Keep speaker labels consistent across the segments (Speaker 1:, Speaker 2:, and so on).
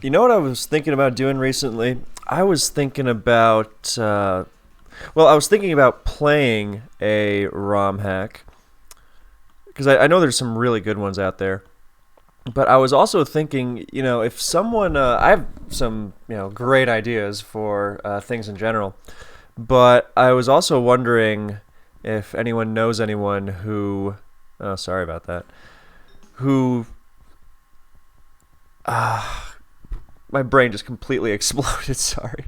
Speaker 1: You know what I was thinking about doing recently? I was thinking about, I was thinking about playing a ROM hack because I know there's some really good ones out there. But I was also thinking, if someone, I have some, great ideas for things in general. But I was also wondering if anyone knows anyone who, oh, sorry about that, who, my brain just completely exploded. Sorry.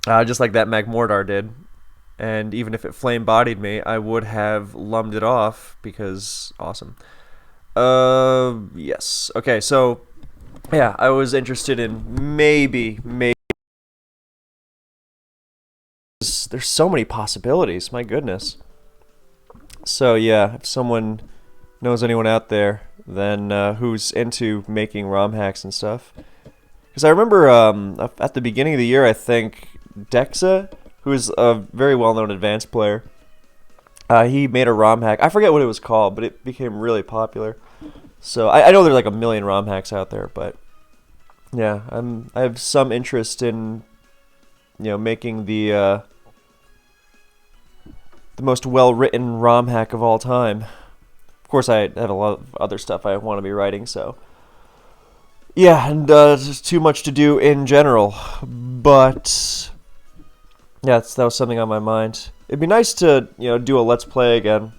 Speaker 1: Just like that Magmortar did. And even if it flame bodied me, I would have lummed it off because awesome. Yes. Okay, so yeah, I was interested in maybe. There's so many possibilities. My goodness. So yeah, if someone knows anyone out there, then who's into making ROM hacks and stuff, because I remember at the beginning of the year, I think Dexa, who is a very well-known advanced player, he made a ROM hack. I forget what it was called, but it became really popular. So I know there's like a million ROM hacks out there, but yeah, I have some interest in making the most well-written ROM hack of all time. Of course, I have a lot of other stuff I want to be writing, so yeah, and there's too much to do in general. But yeah, that was something on my mind. It'd be nice to do a Let's Play again.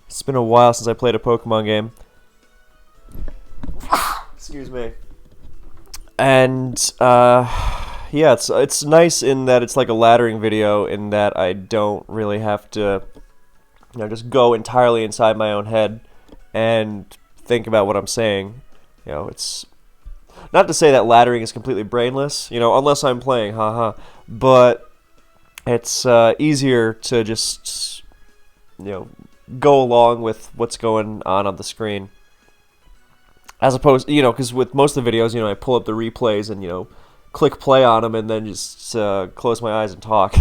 Speaker 1: It's been a while since I played a Pokemon game. Excuse me. And yeah, it's nice in that it's like a laddering video in that I don't really have to just go entirely inside my own head and think about what I'm saying. It's not to say that laddering is completely brainless, unless I'm playing, haha. But it's easier to just go along with what's going on the screen, as opposed, because with most of the videos, I pull up the replays and click play on them and then just close my eyes and talk.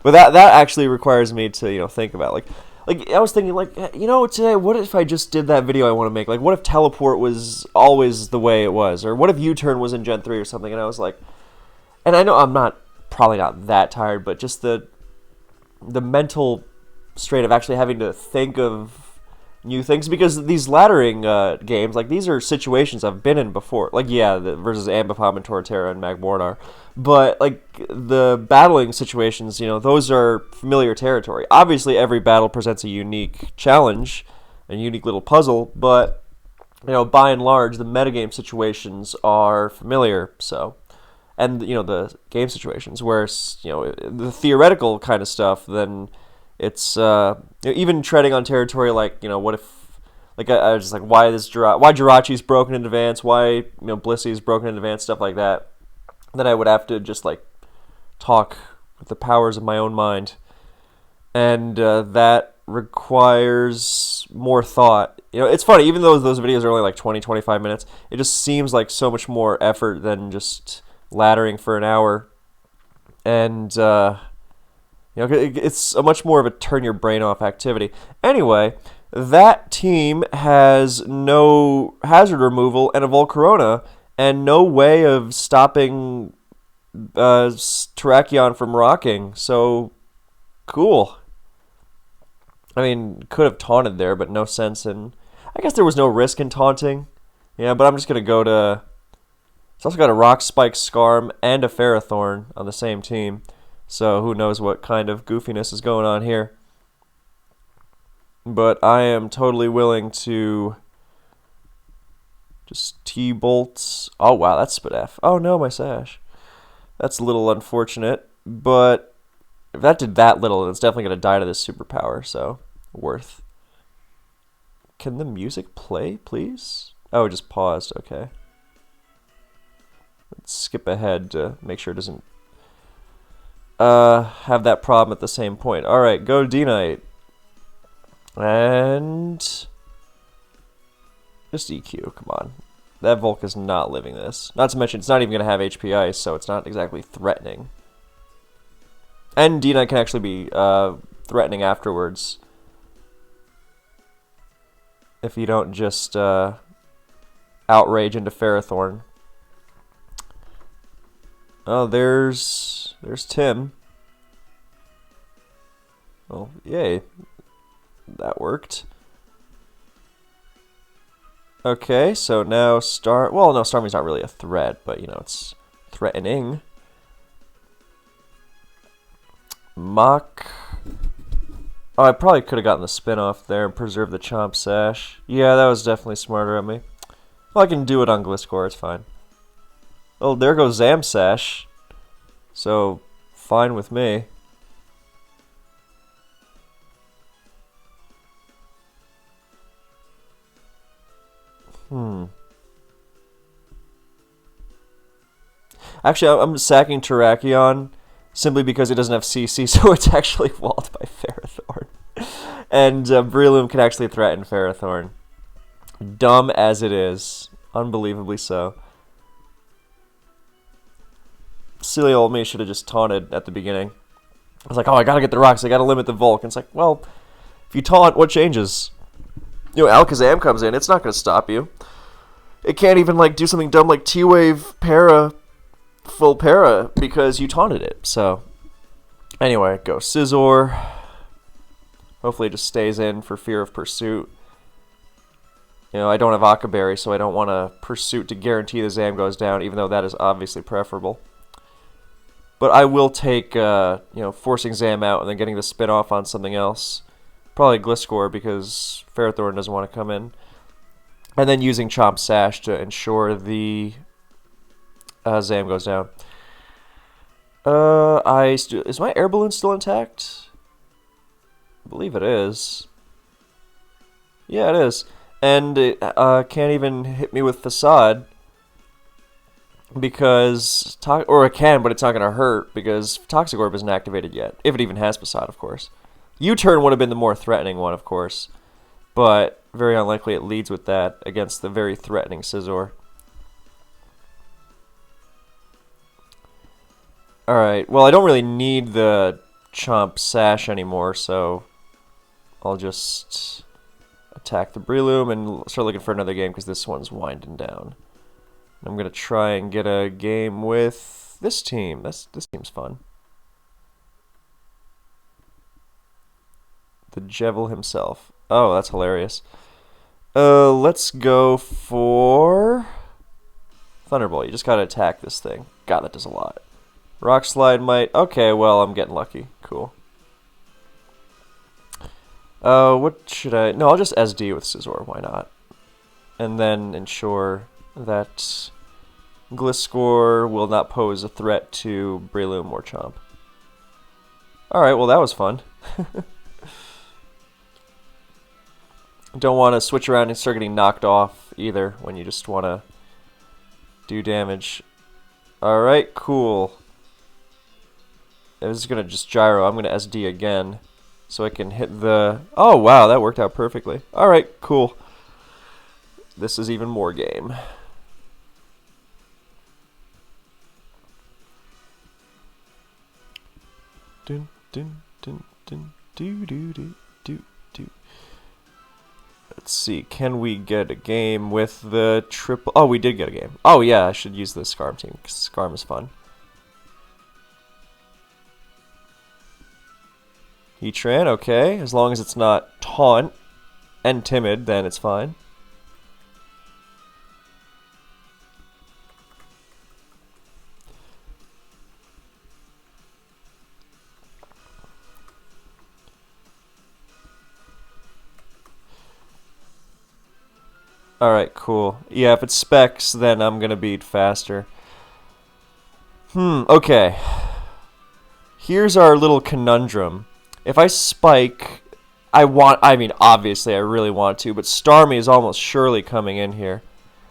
Speaker 1: But that actually requires me to think about like I was thinking today, what if I just did that video I want to make? Like, what if teleport was always the way it was, or what if U-turn was in Gen 3 or something? And I was like, and I know I'm probably not that tired, but just the mental strain of actually having to think of new things, because these laddering games, like, these are situations I've been in before. Like, yeah, versus Ambipom and Torterra and Magmortar, but like the battling situations, those are familiar territory. Obviously, every battle presents a unique challenge, a unique little puzzle, but by and large, the metagame situations are familiar. So, and the game situations, whereas the theoretical kind of stuff, then it's even treading on territory like what if, like, I was just like, why Jirachi's broken in advance, why Blissy's broken in advance, stuff like that. Then I would have to just like talk with the powers of my own mind, and that requires more thought. It's funny, even though those videos are only like 20-25 minutes, it just seems like so much more effort than just laddering for an hour. And it's a much more of a turn your brain off activity. Anyway, that team has no hazard removal and a Volcarona, and no way of stopping Terrakion from rocking. So, cool. I mean, could have taunted there, but no sense in... I guess there was no risk in taunting. Yeah, but I'm just going to go to... It's also got a Rock Spike Scarm and a Ferrothorn on the same team. So who knows what kind of goofiness is going on here. But I am totally willing to just T-bolts. Oh, wow, that's Spadef. Oh, no, my Sash. That's a little unfortunate. But if that did that little, then it's definitely going to die to this superpower. So, worth. Can the music play, please? Oh, it just paused. Okay. Let's skip ahead to make sure it doesn't have that problem at the same point. Alright, go D-Knight. And just EQ, come on. That Volk is not living this. Not to mention, it's not even going to have HP Ice, so it's not exactly threatening. And D-Knight can actually be threatening afterwards, if you don't just Outrage into Ferrothorn. Oh, there's Tim. Oh, yay. That worked. Okay, so now well, no, Starmie's not really a threat, but, you know, it's threatening. Mock. Oh, I probably could have gotten the spin-off there and preserved the Chomp Sash. Yeah, that was definitely smarter of me. Well, I can do it on Gliscor, it's fine. Oh, there goes Zam Sash. So, fine with me. Actually, I'm sacking Terrakion simply because it doesn't have CC, so it's actually walled by Ferrothorn. And Breloom can actually threaten Ferrothorn. Dumb as it is. Unbelievably so. Silly old me should have just taunted at the beginning. I was like, oh, I gotta get the rocks, I gotta limit the Volk. And it's like, well, if you taunt, what changes? You know, Alakazam comes in, it's not gonna stop you. It can't even, like, do something dumb like T-Wave Para, full Para, because you taunted it. So, anyway, go Scizor. Hopefully it just stays in for fear of Pursuit. You know, I don't have Akaberry, so I don't want a Pursuit to guarantee the Zam goes down, even though that is obviously preferable. But I will take, you know, forcing Zam out and then getting the spin-off on something else. Probably Gliscor, because Ferrothorn doesn't want to come in. And then using Chomp Sash to ensure the Zam goes down. Is my air balloon still intact? I believe it is. Yeah, it is. And it can't even hit me with Facade. Because, or it can, but it's not going to hurt because Toxic Orb isn't activated yet. If it even has Facade, of course. U-turn would have been the more threatening one, of course. But very unlikely it leads with that against the very threatening Scizor. Alright, well, I don't really need the Chomp Sash anymore, so I'll just attack the Breloom and start looking for another game because this one's winding down. I'm going to try and get a game with this team. This team's fun. The Jevil himself. Oh, that's hilarious. Let's go for Thunderbolt. You just got to attack this thing. God, that does a lot. Rock Slide might... Okay, well, I'm getting lucky. Cool. What should I... No, I'll just SD with Scizor. Why not? And then ensure that Gliscor will not pose a threat to Breloom or Chomp. Alright, well that was fun. Don't want to switch around and start getting knocked off either when you just want to do damage. Alright, cool. I was going to just gyro. I'm going to SD again so I can hit the... Oh wow, that worked out perfectly. Alright, cool. This is even more game. Dun, dun, dun, dun, do, do, do, do, do. Let's see, can we get a game with the triple... Oh, we did get a game. Oh yeah, I should use the Scarm team, because Scarm is fun. Heatran, okay. As long as it's not Taunt and Timid, then it's fine. Alright, cool. Yeah, if it's Specs, then I'm gonna beat faster. Okay. Here's our little conundrum. If I Spike, I mean, obviously I really want to, but Starmie is almost surely coming in here.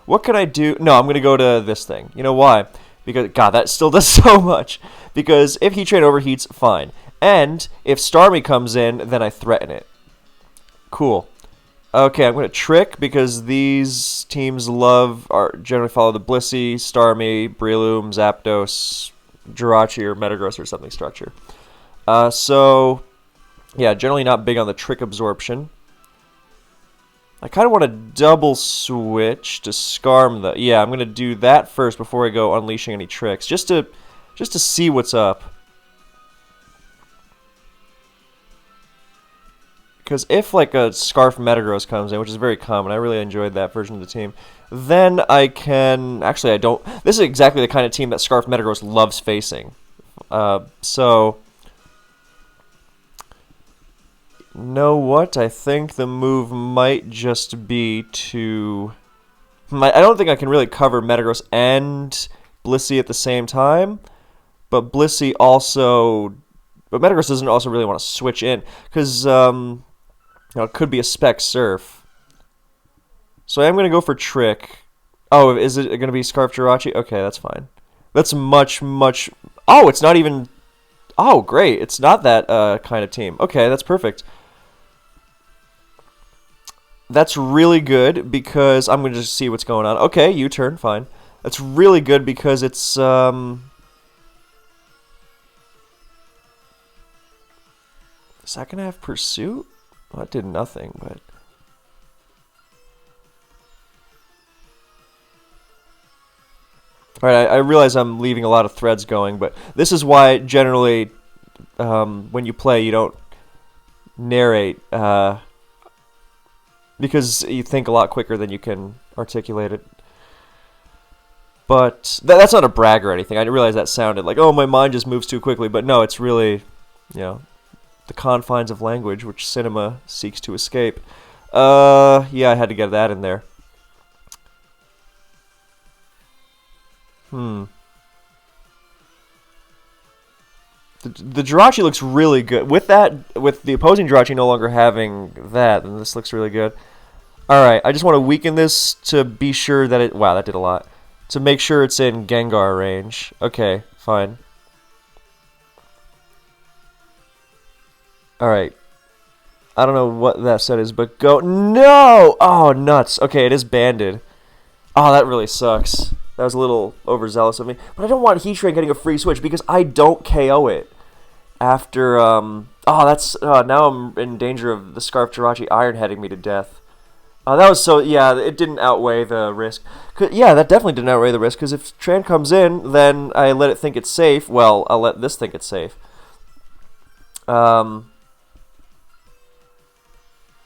Speaker 1: What can I do? No, I'm gonna go to this thing. You know why? Because, God, that still does so much. Because if Heatran overheats, fine. And if Starmie comes in, then I threaten it. Cool. Okay, I'm going to Trick because these teams generally follow the Blissey, Starmie, Breloom, Zapdos, Jirachi, or Metagross or something structure. So, yeah, generally not big on the Trick absorption. I kind of want to double switch to Scarm though. Yeah, I'm gonna do that first before I go unleashing any tricks, just to see what's up. Because if like a Scarf Metagross comes in, which is very common, I really enjoyed that version of the team, then I can... Actually, I don't... This is exactly the kind of team that Scarf Metagross loves facing. So... Know what? I think the move might just be to... I don't think I can really cover Metagross and Blissey at the same time, but Blissey also... But Metagross doesn't also really want to switch in, because... it could be a Spec Surf. So I am going to go for Trick. Oh, is it going to be Scarf Jirachi? Okay, that's fine. That's much... Oh, it's not even... Oh, great. It's not that kind of team. Okay, that's perfect. That's really good because I'm going to just see what's going on. Okay, U-turn, fine. That's really good because it's... Is that going to have Pursuit? Well, that did nothing, but... Alright, I realize I'm leaving a lot of threads going, but this is why generally when you play you don't narrate, because you think a lot quicker than you can articulate it. But that's not a brag or anything. I realize that sounded like, oh, my mind just moves too quickly, but no, it's really, the confines of language which cinema seeks to escape. Yeah, I had to get that in there. The Jirachi looks really good. With the opposing Jirachi no longer having that, then this looks really good. Alright, I just want to weaken this to be sure that it... Wow, that did a lot. To make sure it's in Gengar range. Okay, fine. Alright. I don't know what that set is, but go... No! Oh, nuts. Okay, it is banded. Oh, that really sucks. That was a little overzealous of me. But I don't want Heatran getting a free switch because I don't KO it. After, Oh, that's... now I'm in danger of the Scarf Jirachi Iron-heading me to death. That was so... Yeah, it didn't outweigh the risk. Yeah, that definitely didn't outweigh the risk, because if Tran comes in, then I let it think it's safe. Well, I'll let this think it's safe.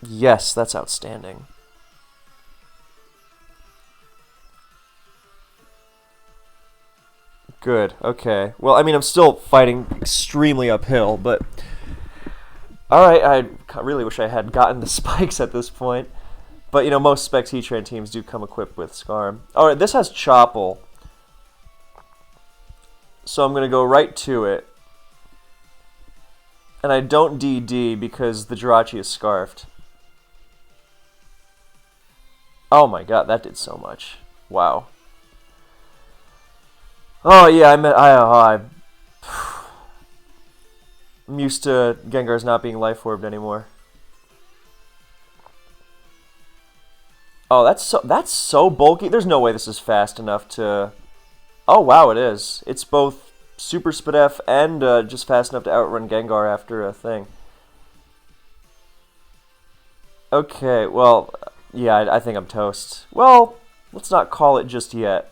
Speaker 1: Yes, that's outstanding. Good, okay. Well, I mean, I'm still fighting extremely uphill, but... Alright, I really wish I had gotten the spikes at this point. But, most Specs Heatran teams do come equipped with Scarm. Alright, this has Chople. So I'm going to go right to it. And I don't DD because the Jirachi is Scarfed. Oh my god, that did so much. Wow. Oh yeah, I'm used to Gengar's not being life orbed anymore. Oh, that's so bulky. There's no way this is fast enough to... Oh wow, it is. It's both Super Spadef and just fast enough to outrun Gengar after a thing. Okay, well, yeah, I think I'm toast. Well, let's not call it just yet.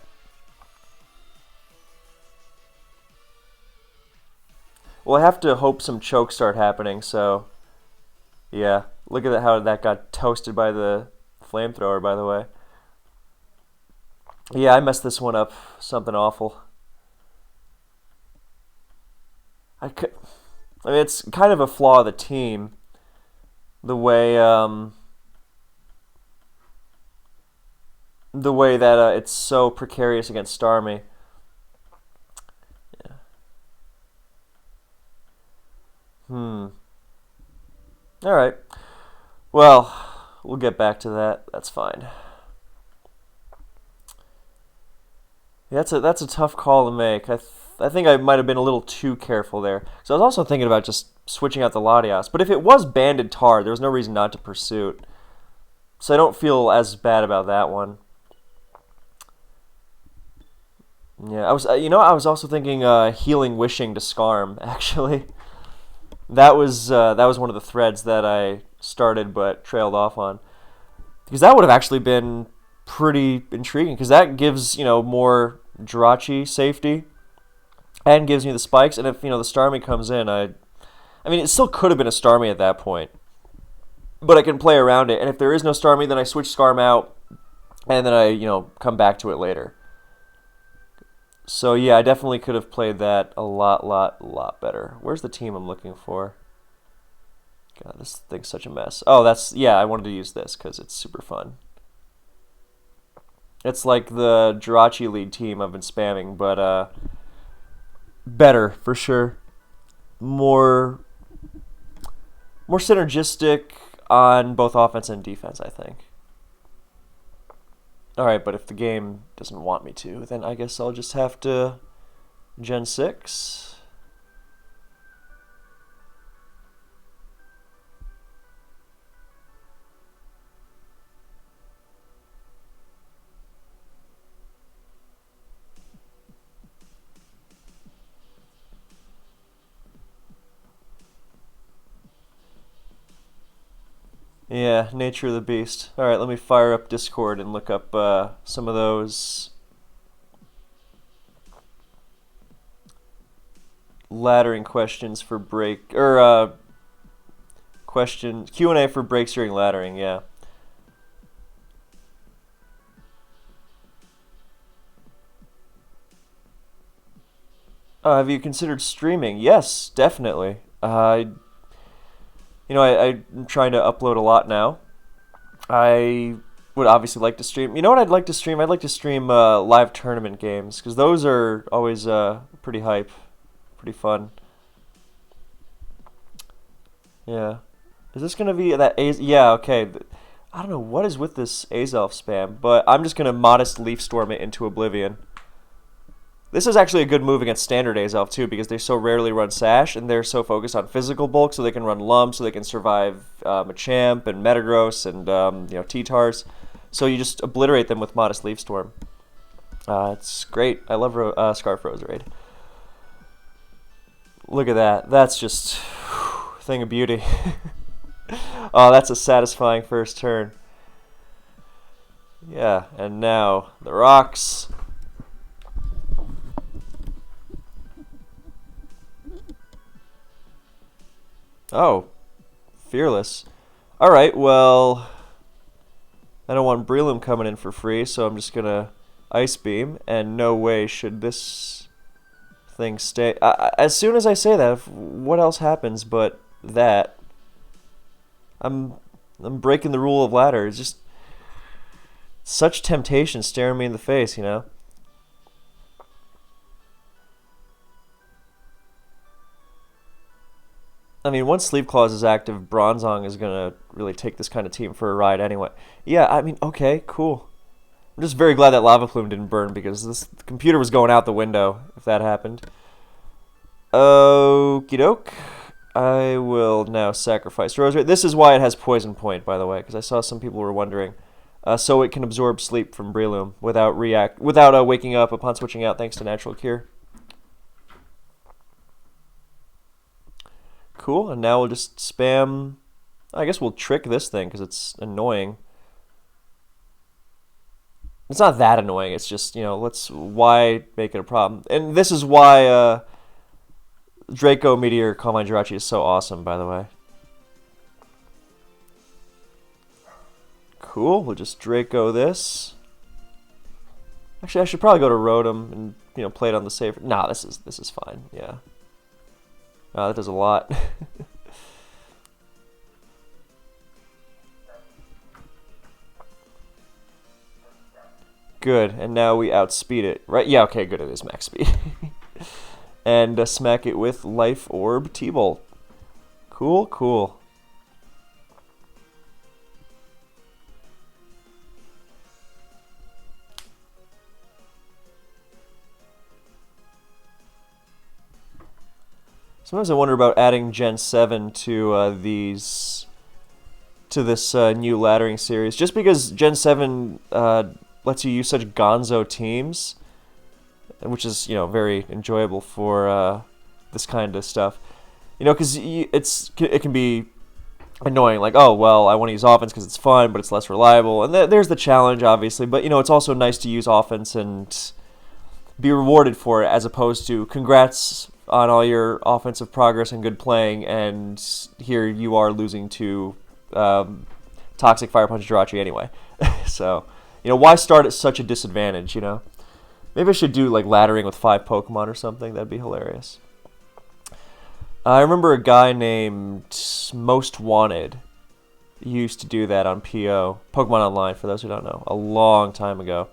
Speaker 1: Well, I have to hope some chokes start happening, so... Yeah, look at how that got toasted by the flamethrower, by the way. Yeah, I messed this one up. Something awful. I mean, it's kind of a flaw of the team. The way that it's so precarious against Starmie. Alright. Well, we'll get back to that. That's fine. Yeah, that's a tough call to make. I think I might have been a little too careful there. So I was also thinking about just switching out the Latias. But if it was banded tar, there was no reason not to Pursuit. So I don't feel as bad about that one. Yeah, I was also thinking healing wishing to Scarm, actually. That was one of the threads that I started but trailed off on. Because that would have actually been pretty intriguing, because that gives, more Jirachi safety and gives me the spikes. And if, the Starmie comes in, I mean, it still could have been a Starmie at that point, but I can play around it. And if there is no Starmie, then I switch Skarm out, and then I, come back to it later. So yeah, I definitely could have played that a lot better. Where's the team I'm looking for? God, this thing's such a mess. Oh, yeah, I wanted to use this because it's super fun. It's like the Jirachi lead team I've been spamming, but better for sure. More synergistic on both offense and defense, I think. Alright, but if the game doesn't want me to, then I guess I'll just have to Gen 6. Yeah, nature of the beast. Alright, let me fire up Discord and look up some of those laddering questions for break, or Q&A for breaks during laddering, yeah. Have you considered streaming? Yes, definitely. I'm trying to upload a lot now. I would obviously like to stream. You know what I'd like to stream? I'd like to stream live tournament games, because those are always pretty hype, pretty fun. Yeah. Is this gonna be that Az? Yeah, okay. I don't know what is with this Azelf spam, but I'm just gonna modest Leaf Storm it into Oblivion. This is actually a good move against standard Azelf too, because they so rarely run Sash, and they're so focused on physical bulk, so they can run Lump, so they can survive Machamp and Metagross and T-Tars. So you just obliterate them with modest Leaf Storm. It's great. I love Scarf Rose Raid. Look at that. That's just a thing of beauty. Oh, that's a satisfying first turn. Yeah, and now the rocks. Oh, Fearless. Alright, well, I don't want Breloom coming in for free, so I'm just gonna Ice Beam, and no way should this thing stay. As soon as I say that, what else happens but that? I'm breaking the rule of ladder. It's just such temptation staring me in the face, I mean, once Sleep Clause is active, Bronzong is going to really take this kind of team for a ride anyway. Yeah, I mean, okay, cool. I'm just very glad that Lava Plume didn't burn, because the computer was going out the window if that happened. Okie doke. I will now sacrifice Rosary. This is why it has Poison Point, by the way, because I saw some people were wondering. So it can absorb sleep from Breloom without waking up upon switching out, thanks to Natural Cure. Cool, and now we'll just spam. I guess we'll trick this thing because it's annoying. It's not that annoying, it's just, why make it a problem? And this is why Draco Meteor Calm Mind Jirachi is so awesome, by the way. Cool, we'll just Draco this. Actually, I should probably go to Rotom and, play it on the safer. Nah, this is fine, yeah. That does a lot. Good, and now we outspeed it, right? Yeah, okay, good, it is max speed. And smack it with Life Orb T-Bolt. Cool, cool. Sometimes I wonder about adding Gen 7 to this new laddering series, just because Gen 7 lets you use such gonzo teams, which is very enjoyable for this kind of stuff. Because it can be annoying. Like, oh, well, I want to use offense because it's fun, but it's less reliable. And there's the challenge, obviously. But, it's also nice to use offense and be rewarded for it, as opposed to congrats on all your offensive progress and good playing, and here you are losing to Toxic Fire Punch Jirachi anyway. So, why start at such a disadvantage, Maybe I should do, like, laddering with 5 Pokemon or something. That'd be hilarious. I remember a guy named Most Wanted used to do that on PO, Pokemon Online, for those who don't know, a long time ago.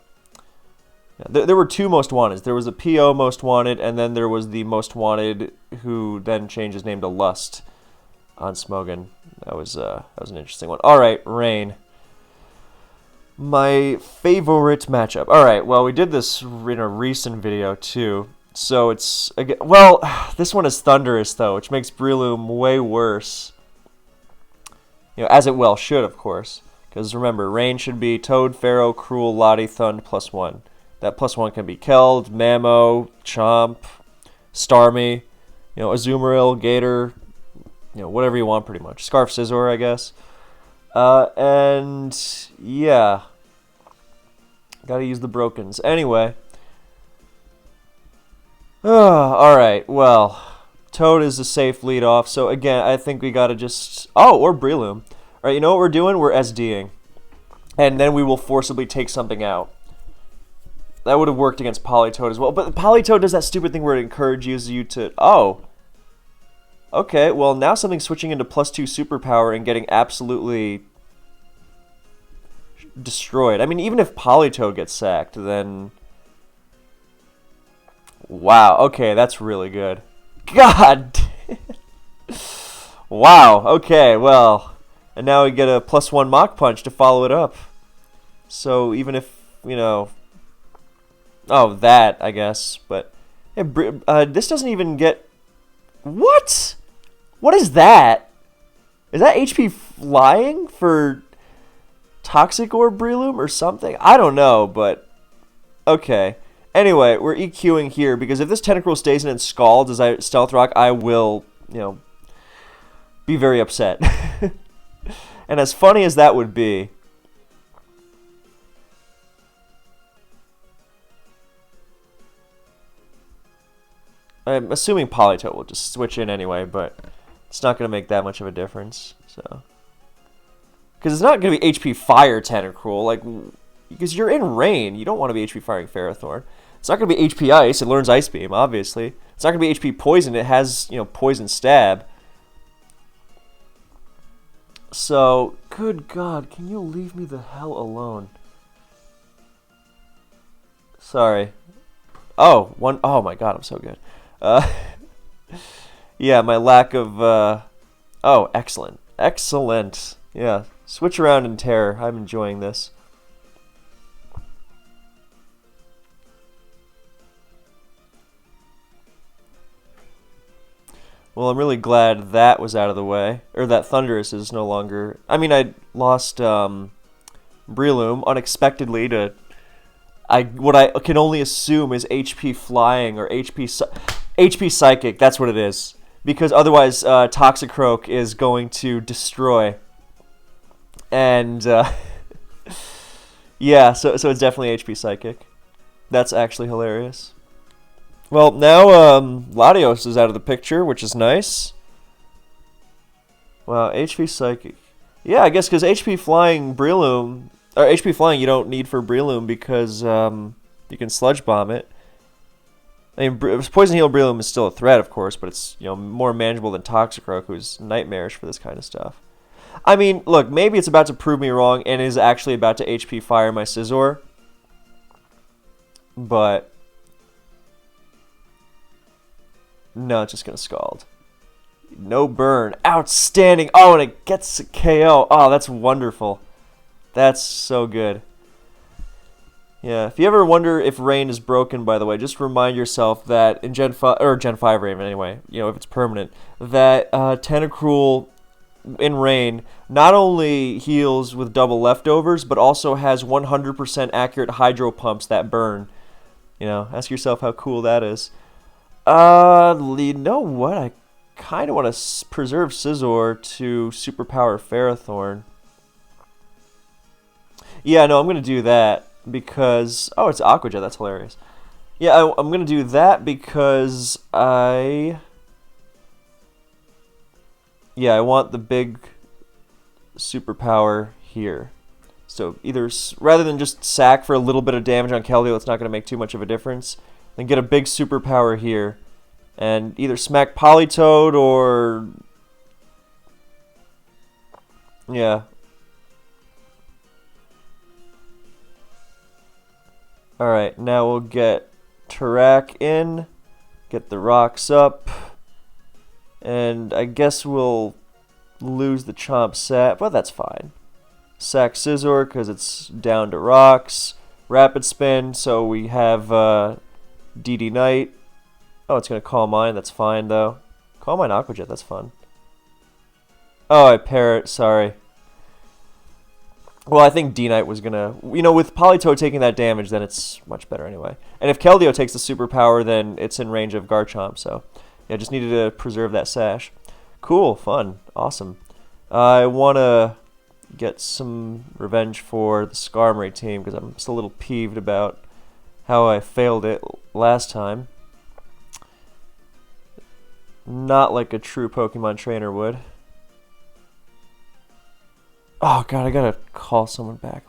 Speaker 1: Yeah, there were 2 Most Wanteds. There was a PO Most Wanted, and then there was the Most Wanted who then changed his name to Lust on Smogon. That was an interesting one. All right, Rain. My favorite matchup. All right, well, we did this in a recent video too. So it's, well, this one is Thunderous though, which makes Breloom way worse. As it well should, of course. Because remember, Rain should be Toad, Pharaoh, Cruel, Lottie, Thund, +1. That +1 can be Keld, Mamo, Chomp, Starmie, Azumarill, Gator, whatever you want pretty much. Scarf Scizor, I guess. And yeah, gotta use the brokens. Anyway, all right, well, Toad is a safe leadoff, so again, I think we gotta just, or Breloom. All right, you know what we're doing? We're SDing, and then we will forcibly take something out. That would have worked against Politoed as well, but Politoed does that stupid thing where it encourages you to, okay, well, now something's switching into +2 superpower and getting absolutely destroyed. I mean, even if Politoed gets sacked, then... Wow, okay, that's really good. God! Wow, okay, well... And now we get a +1 Mach Punch to follow it up. So even if, that, I guess, but... this doesn't even get... What? What is that? Is that HP flying for Toxic Orb Breloom or something? I don't know, but okay. Anyway, we're EQing here because if this Tentacruel stays in and scalds as I Stealth Rock, I will, be very upset. And as funny as that would be, I'm assuming Politoed will just switch in anyway, but it's not going to make that much of a difference. So, because it's not going to be HP Fire Tentacruel, because you're in Rain, you don't want to be HP Firing Ferrothorn. It's not going to be HP Ice, it learns Ice Beam, obviously. It's not going to be HP Poison, it has, Poison Stab. So, good God, can you leave me the hell alone? Sorry. Oh my God, I'm so good. Yeah, my lack of, excellent. Excellent. Yeah, switch around in Terror. I'm enjoying this. Well, I'm really glad that was out of the way. Or that Thunderous is no longer... I mean, I lost Breloom unexpectedly to... what I can only assume is HP Flying or HP Psychic. That's what it is. Because otherwise, Toxicroak is going to destroy. And, yeah, so it's definitely HP Psychic. That's actually hilarious. Well, now Latios is out of the picture, which is nice. Wow, HP Psychic. Yeah, I guess because HP Flying Breloom... Or HP Flying you don't need for Breloom because you can Sludge Bomb it. I mean, Poison Heal Breloom is still a threat, of course, but it's more manageable than Toxicroak, who's nightmarish for this kind of stuff. I mean, look, maybe it's about to prove me wrong and is actually about to HP Fire my Scizor. But... no, it's just going to Scald. No burn. Outstanding. Oh, and it gets a KO. Oh, that's wonderful. That's so good. Yeah, if you ever wonder if Rain is broken, by the way, just remind yourself that in Gen 5, or Gen 5 Rain anyway, if it's permanent, that Tentacruel in Rain not only heals with double leftovers, but also has 100% accurate Hydro Pumps that burn. Ask yourself how cool that is. You know what? kind of want to preserve Scizor to superpower Ferrothorn. Yeah, no, I'm going to do that because... Oh, it's Aqua Jet. That's hilarious. Yeah, I'm going to do that because I want the big superpower here. So either, rather than just sack for a little bit of damage on Keldeo, it's not going to make too much of a difference, then get a big superpower here. And either smack Politoed or... Yeah. Alright, now we'll get Tarak in, get the rocks up, and I guess we'll lose the Chomp Sat, but that's fine. Sack Scizor because it's down to rocks. Rapid Spin, so we have DD Knight. Oh, it's going to Calm Mind, that's fine though. Calm Mind Aqua Jet, that's fun. Oh, I parrot, sorry. Well, I think D-Knight was going to... You know, with Politoed taking that damage, then it's much better anyway. And if Keldeo takes the superpower, then it's in range of Garchomp, so... Yeah, just needed to preserve that sash. Cool, fun, awesome. I want to get some revenge for the Skarmory team, because I'm just a little peeved about how I failed it last time. Not like a true Pokemon trainer would. Oh god, I gotta call someone back.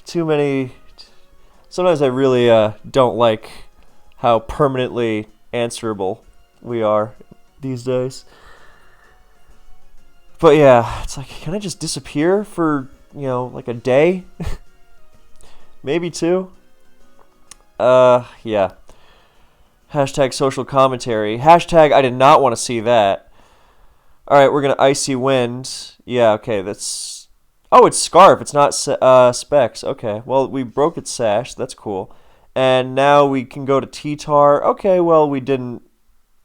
Speaker 1: Too many. Sometimes I really don't like how permanently answerable we are these days. But yeah, it's like, can I just disappear for, you know, like a day? Maybe two? Yeah. Hashtag social commentary. Hashtag I did not want to see that. Alright, we're going to Icy Wind. Yeah, okay, that's... Oh, it's Scarf. It's not Specs. Okay, well, we broke its Sash. That's cool. And now we can go to T-Tar. Okay, well, we didn't...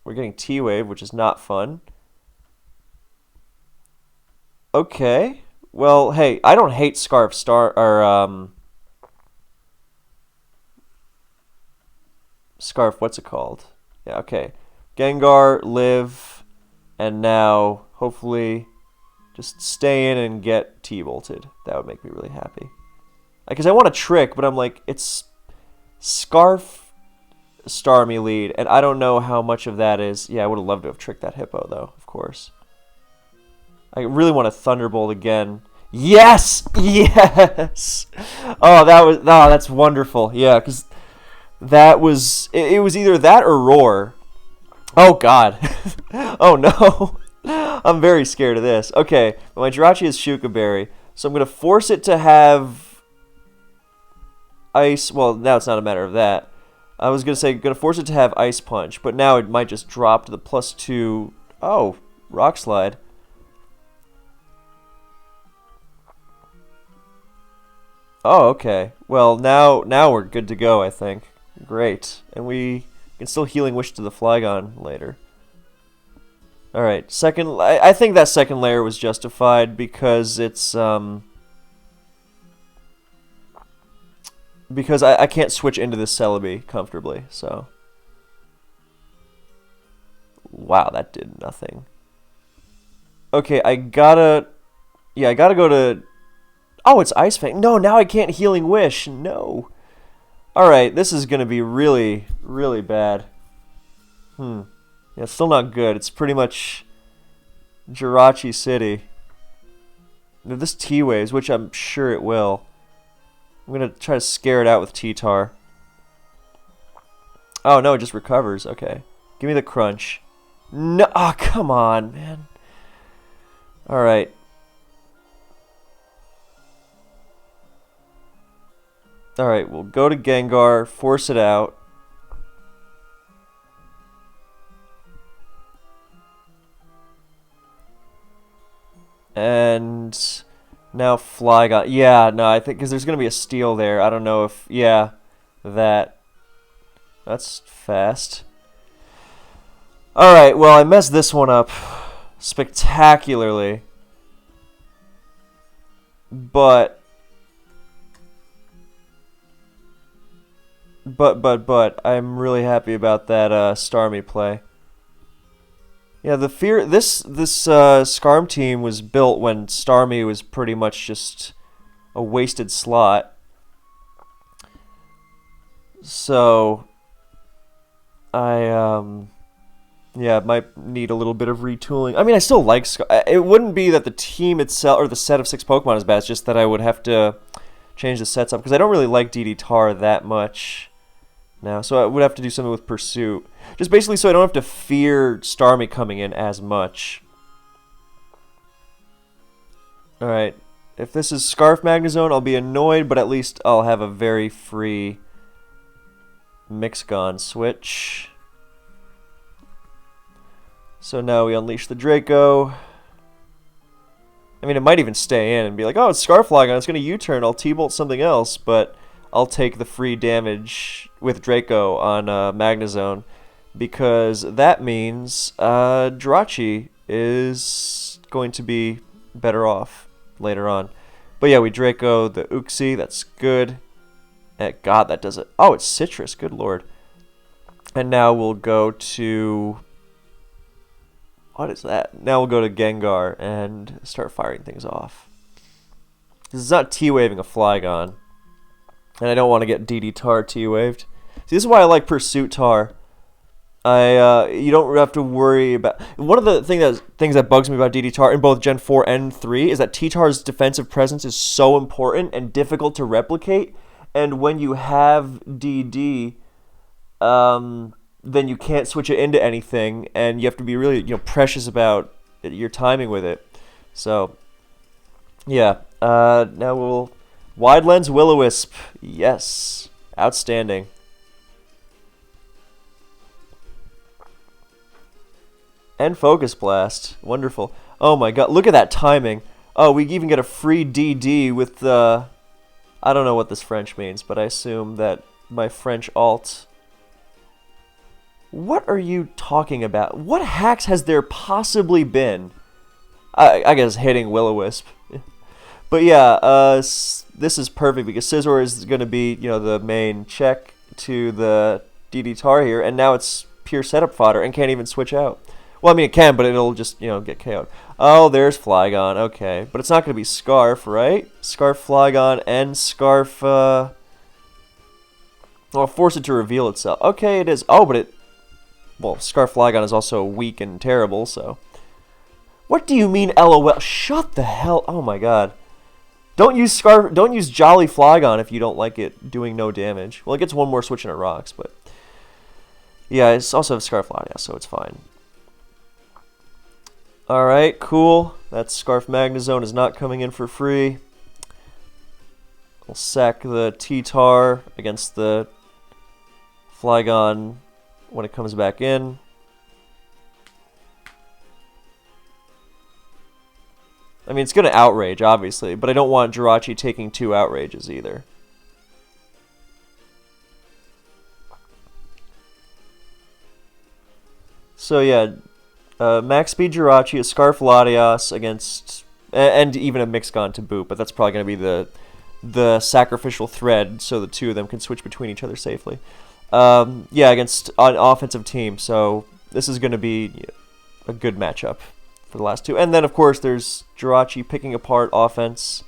Speaker 1: We're getting T-Wave, which is not fun. Okay. Well, hey, I don't hate Scarf Scarf, what's it called? Yeah, okay. Gengar, live, and now, hopefully, just stay in and get T-Bolted. That would make me really happy. Because I want a trick, but I'm like, it's Scarf, Starmie lead, and I don't know how much of that is... Yeah, I would have loved to have tricked that Hippo, though, of course. I really want a Thunderbolt again. Yes! Yes! Oh, that's wonderful. Yeah, because that was... It was either that or Roar. Oh, God. Oh, no. I'm very scared of this. Okay, my Jirachi is Shuka Berry, so I'm going to force it to have Ice... Well, now it's not a matter of that. I was going to say, going to force it to have Ice Punch, but now it might just drop to the +2... Oh, Rock Slide. Oh, okay. Well, now we're good to go, I think. Great. And we can still Healing Wish to the Flygon later. Alright, second... I think that second layer was justified because it's, because I can't switch into this Celebi comfortably, so... Wow, that did nothing. Okay, I gotta... Yeah, I gotta go to... Oh, it's Ice Fang. No, now I can't Healing Wish. No. Alright, this is going to be really, really bad. Yeah, it's still not good. It's pretty much Jirachi City. Now, this T-Waves, which I'm sure it will. I'm going to try to scare it out with T-Tar. Oh, no, it just recovers. Okay. Give me the Crunch. No, oh, come on, man. Alright. Alright, we'll go to Gengar, force it out. And now Flygon. Yeah, no, I think because there's going to be a steal there. I don't know if... Yeah, that's fast. Alright, well, I messed this one up spectacularly. But... but I'm really happy about that Starmie play. Yeah, the fear this Skarm team was built when Starmie was pretty much just a wasted slot. So I yeah, might need a little bit of retooling. I mean, I still like it wouldn't be that the team itself or the set of 6 Pokemon is bad. It's just that I would have to change the sets up because I don't really like DD Tar that much now. So I would have to do something with Pursuit. Just basically so I don't have to fear Starmie coming in as much. Alright. If this is Scarf Magnezone, I'll be annoyed, but at least I'll have a very free Mixgon switch. So now we unleash the Draco. I mean, it might even stay in and be like, oh, it's Scarflagon, it's going to U-turn, I'll T-Bolt something else, but I'll take the free damage with Draco on Magnezone, because that means Jirachi is going to be better off later on. But yeah, we Draco the Uxie, that's good. God, that does it. Oh, it's Citrus, good lord. And now we'll go to... What is that? Now we'll go to Gengar and start firing things off. This is not T-waving a Flygon. And I don't want to get DD Tar T-waved. See, this is why I like Pursuit Tar. You don't have to worry about... One of the things that bugs me about DD Tar in both Gen 4 and 3 is that T-Tar's defensive presence is so important and difficult to replicate. And when you have DD... then you can't switch it into anything, and you have to be really, precious about your timing with it. So, yeah. Now we'll Wide Lens Will-O-Wisp. Yes, outstanding. And Focus Blast. Wonderful. Oh my god, look at that timing. Oh, we even get a free DD with the... I don't know what this French means, but I assume that my French alt... What are you talking about? What hacks has there possibly been? I guess hitting Will-O-Wisp. But yeah, this is perfect because Scizor is going to be, the main check to the DD Tar here, and now it's pure setup fodder and can't even switch out. Well, I mean, it can, but it'll just, get KO'd. Oh, there's Flygon. Okay. But it's not going to be Scarf, right? Scarf Flygon and Scarf, well, force it to reveal itself. Okay, it is. Oh, but it... Well, Scarf Flygon is also weak and terrible, so... What do you mean, LOL? Shut the hell... Oh my god. Don't use Jolly Flygon if you don't like it doing no damage. Well, it gets one more switch and it rocks, but... Yeah, it's also Scarf Flygon, so it's fine. Alright, cool. That Scarf Magnezone is not coming in for free. We'll sack the T-Tar against the Flygon when it comes back in. I mean, it's going to outrage, obviously, but I don't want Jirachi taking 2 outrages either. So yeah, max speed Jirachi, a Scarf Latias against, and even a Mixgon to boot, but that's probably going to be the sacrificial thread so the two of them can switch between each other safely. Yeah, against an offensive team, so this is going to be a good matchup for the last two. And then, of course, there's Jirachi picking apart offense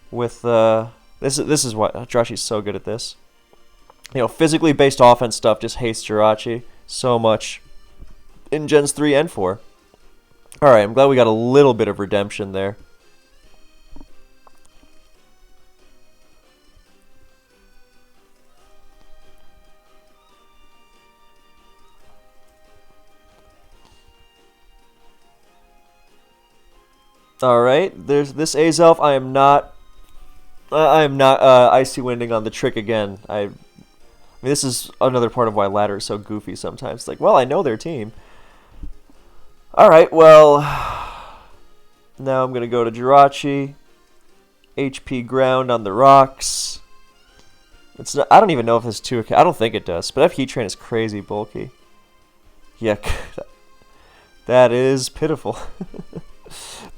Speaker 1: with... This is what... Jirachi's so good at this. Physically based offense stuff just hates Jirachi so much in Gens 3 and 4. Alright, I'm glad we got a little bit of redemption there. Alright, there's this Azelf. I am not Icy Winding on the trick again. I mean, this is another part of why ladder is so goofy sometimes. It's like, well, I know their team. Alright, well, now I'm going to go to Jirachi. HP ground on the rocks. It's not, I don't even know if this 2... I don't think it does, but Heat Train is crazy bulky. Yeah, that is pitiful.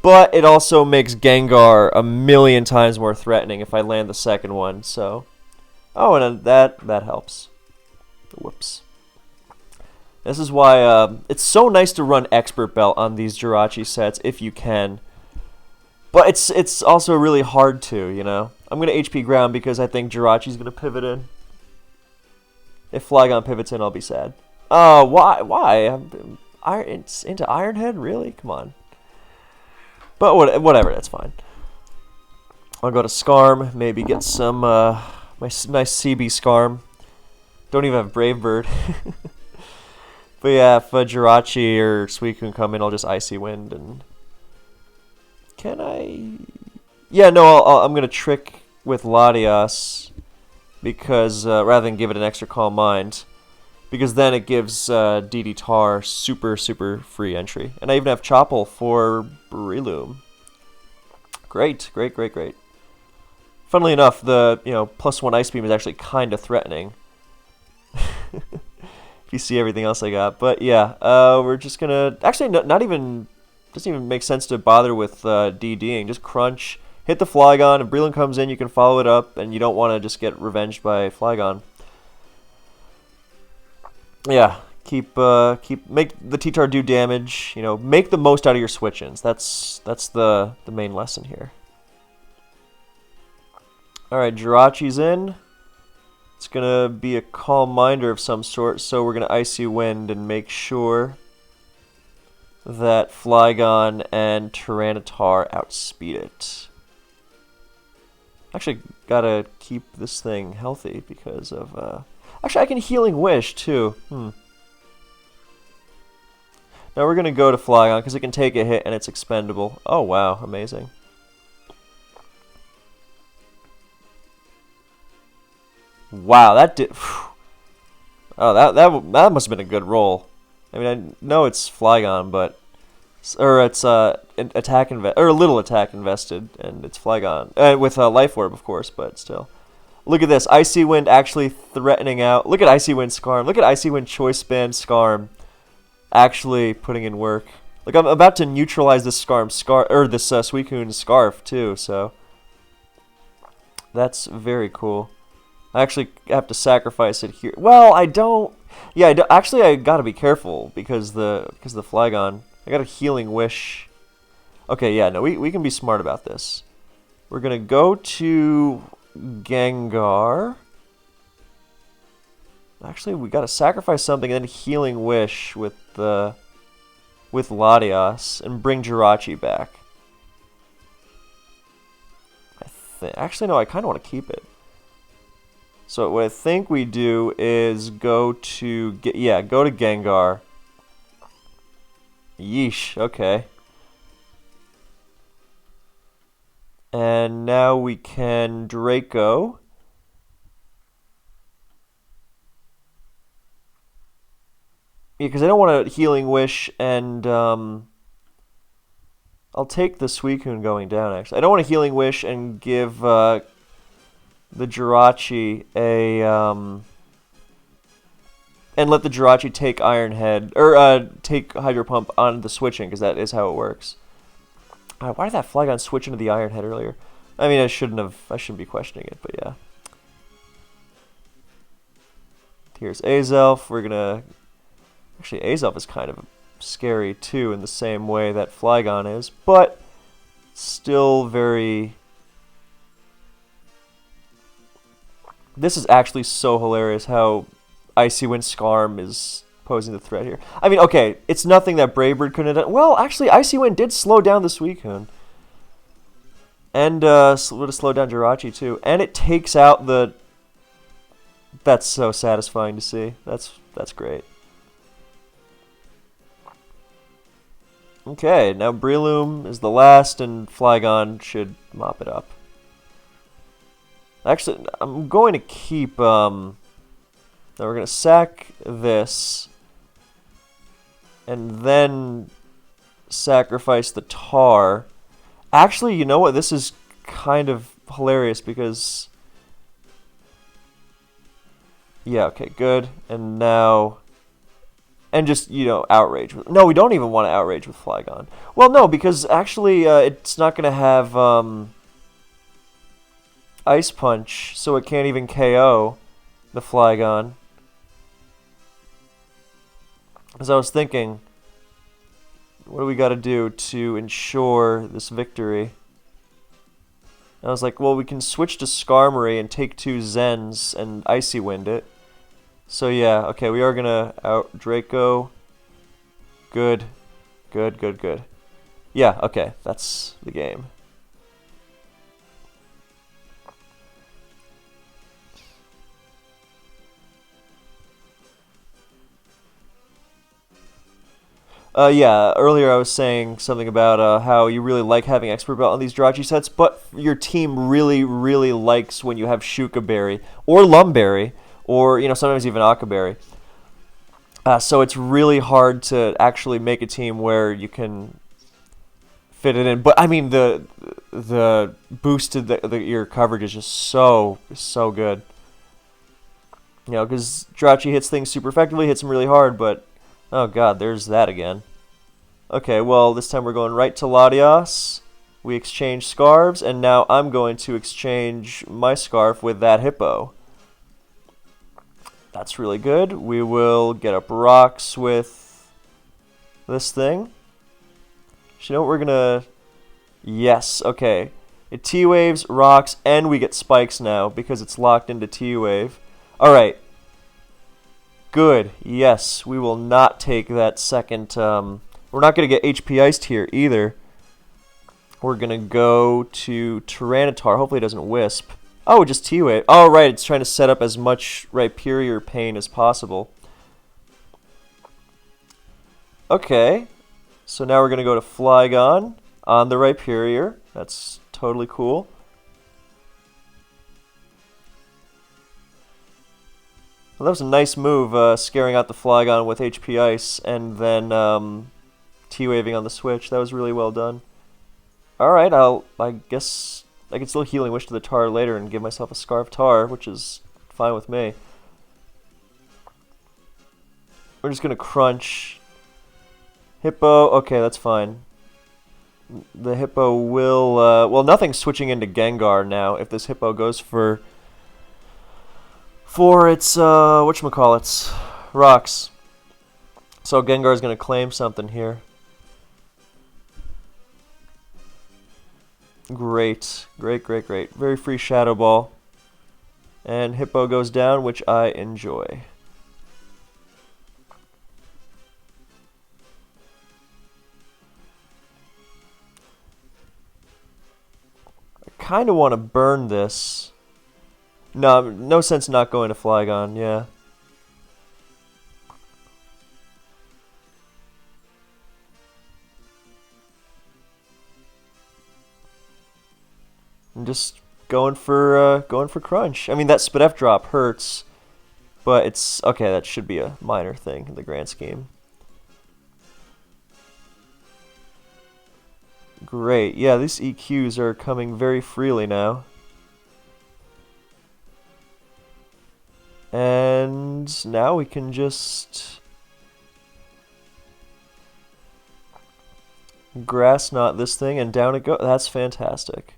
Speaker 1: But it also makes Gengar a million times more threatening if I land the second one, so... Oh, and that helps. Whoops. This is why it's so nice to run Expert Belt on these Jirachi sets if you can. But it's also really hard to, you know? I'm going to HP ground because I think Jirachi's going to pivot in. If Flygon pivots in, I'll be sad. Oh, why? Why? It's into Ironhead? Really? Come on. But whatever, that's fine. I'll go to Scarm, maybe get some my nice CB Scarm. Don't even have Brave Bird. But yeah, if Jirachi or Suicune come in, I'll just Icy Wind and... Can I... Yeah, no, I'm going to trick with Latias because rather than give it an extra Calm Mind, because then it gives DD Tar super free entry. And I even have Chople for Breloom. Great. Funnily enough, the +1 Ice Beam is actually kind of threatening. If you see everything else I got. But yeah, we're just gonna actually not even doesn't even make sense to bother with DDing. Just crunch, hit the Flygon. If Breloom comes in, you can follow it up, and you don't want to just get revenged by Flygon. Yeah, make the T-Tar do damage. Make the most out of your switch-ins. That's the main lesson here. All right, Jirachi's in. It's going to be a Calm Minder of some sort, so we're going to Icy Wind and make sure that Flygon and Tyranitar outspeed it. Actually, got to keep this thing healthy because of... Actually, I can Healing Wish, too. Now we're going to go to Flygon because it can take a hit and it's expendable. Oh, wow. Amazing. Wow, that did... Oh, that must have been a good roll. I mean, I know it's Flygon, but... Or it's attack or a little attack invested, and it's Flygon. With Life Orb, of course, but still. Look at this. Icy Wind actually threatening out. Look at Icy Wind Scarm. Look at Icy Wind Choice Band Scarm actually putting in work. Like, I'm about to neutralize this this Suicune Scarf, too, so... That's very cool. I actually have to sacrifice it here. Well, I don't... Yeah, actually, I gotta be careful because the Flygon. I got a Healing Wish. Okay, yeah, no, we can be smart about this. We're gonna go to Gengar. Actually, we gotta sacrifice something and then Healing Wish with Latias and bring Jirachi back. Actually, no, I kind of want to keep it. So what I think we do is go to Gengar. Yeesh, okay. And now we can Draco. Yeah, because I don't want a Healing Wish, and I'll take the Suicune going down, actually. I don't want a Healing Wish and give the Jirachi and let the Jirachi take Iron Head, or take Hydro Pump on the switching, because that is how it works. Why did that Flygon switch into the Iron Head earlier? I mean, I shouldn't be questioning it, but yeah. Here's Azelf. We're gonna... Actually, Azelf is kind of scary, too, in the same way that Flygon is, but still very... This is actually so hilarious how Icy Wind Scarm is posing the threat here. I mean, okay, it's nothing that Brave Bird couldn't have done. Well, actually, Icy Wind did slow down the Suicune. And would have slowed down Jirachi, too. And it takes out the... That's so satisfying to see. That's great. Okay, now Breloom is the last, and Flygon should mop it up. Actually, I'm going to keep... Now we're going to sack this, and then sacrifice the Tar. Actually, you know what? This is kind of hilarious because... Yeah, okay, good. And now... And just, outrage. No, we don't even want to outrage with Flygon. Well, no, because actually it's not going to have... Ice Punch, so it can't even KO the Flygon. As I was thinking, what do we got to do to ensure this victory? And I was like, well, we can switch to Skarmory and take 2 Zens and Icy Wind it. So yeah, okay, we are gonna out Draco. Good. Good, good, good. Yeah, okay, that's the game. Yeah, earlier I was saying something about how you really like having Expert Belt on these Jirachi sets, but your team really, really likes when you have Shuka Berry, or Lumberry, or, sometimes even Akaberry. So it's really hard to actually make a team where you can fit it in. But, I mean, the boost to your coverage is just so good. Because Jirachi hits things super effectively, hits them really hard, but, oh god, there's that again. Okay, well, this time we're going right to Latias. We exchange scarves, and now I'm going to exchange my scarf with that hippo. That's really good. We will get up rocks with this thing. You know what we're gonna... Yes, okay. It T-Waves, rocks, and we get spikes now because it's locked into T-Wave. Alright. Good. Yes, we will not take that second... We're not going to get HP Iced here either. We're going to go to Tyranitar. Hopefully it doesn't Wisp. Oh, just T-Wave. Oh, right. It's trying to set up as much Rhyperior pain as possible. Okay. So now we're going to go to Flygon on the Rhyperior. That's totally cool. Well, that was a nice move, scaring out the Flygon with HP Ice and then T-Waving on the switch. That was really well done. Alright, I guess I can still Healing Wish to the Tar later and give myself a Scarf Tar, which is fine with me. We're just going to Crunch. Hippo, okay, that's fine. The Hippo will, well, nothing's switching into Gengar now if this Hippo goes for its, whatchamacallits, rocks. So Gengar's going to claim something here. Great, great, great, great. Very free Shadow Ball. And Hippo goes down, which I enjoy. I kind of want to burn this. No, no sense not going to Flygon, yeah. I'm just going for Crunch. I mean, that Spidef drop hurts, but it's okay. That should be a minor thing in the grand scheme. Great. Yeah, these EQs are coming very freely now. And now we can just Grass Knot this thing, and down it goes. That's fantastic.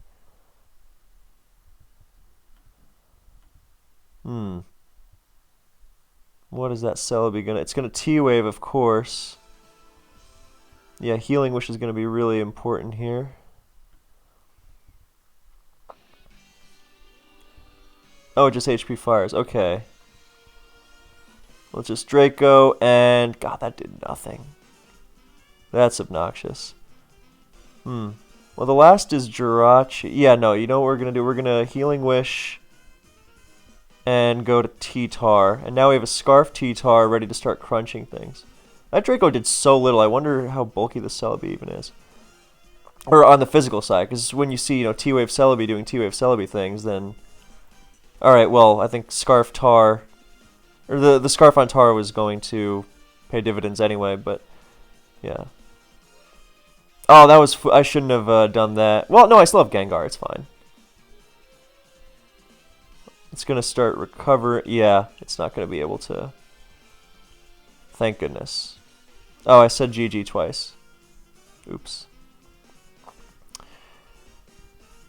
Speaker 1: What is that Celebi gonna... It's gonna T-Wave, of course. Yeah, Healing Wish is gonna be really important here. Oh, just HP Fires. Okay. Let's just Draco, and... God, that did nothing. That's obnoxious. Well, the last is Jirachi. Yeah, no, you know what we're gonna do? We're gonna Healing Wish and go to T-Tar. And now we have a Scarf T-Tar ready to start crunching things. That Draco did so little. I wonder how bulky the Celebi even is. Or on the physical side, because when you see, T-Wave Celebi doing T-Wave Celebi things, then... Alright, well, I think Scarf Tar... Or the Scarf on Tar was going to pay dividends anyway, but... Yeah. Oh, that was... I shouldn't have done that. Well, no, I still have Gengar. It's fine. It's going to start recover. Yeah, it's not going to be able to. Thank goodness. Oh, I said GG twice. Oops.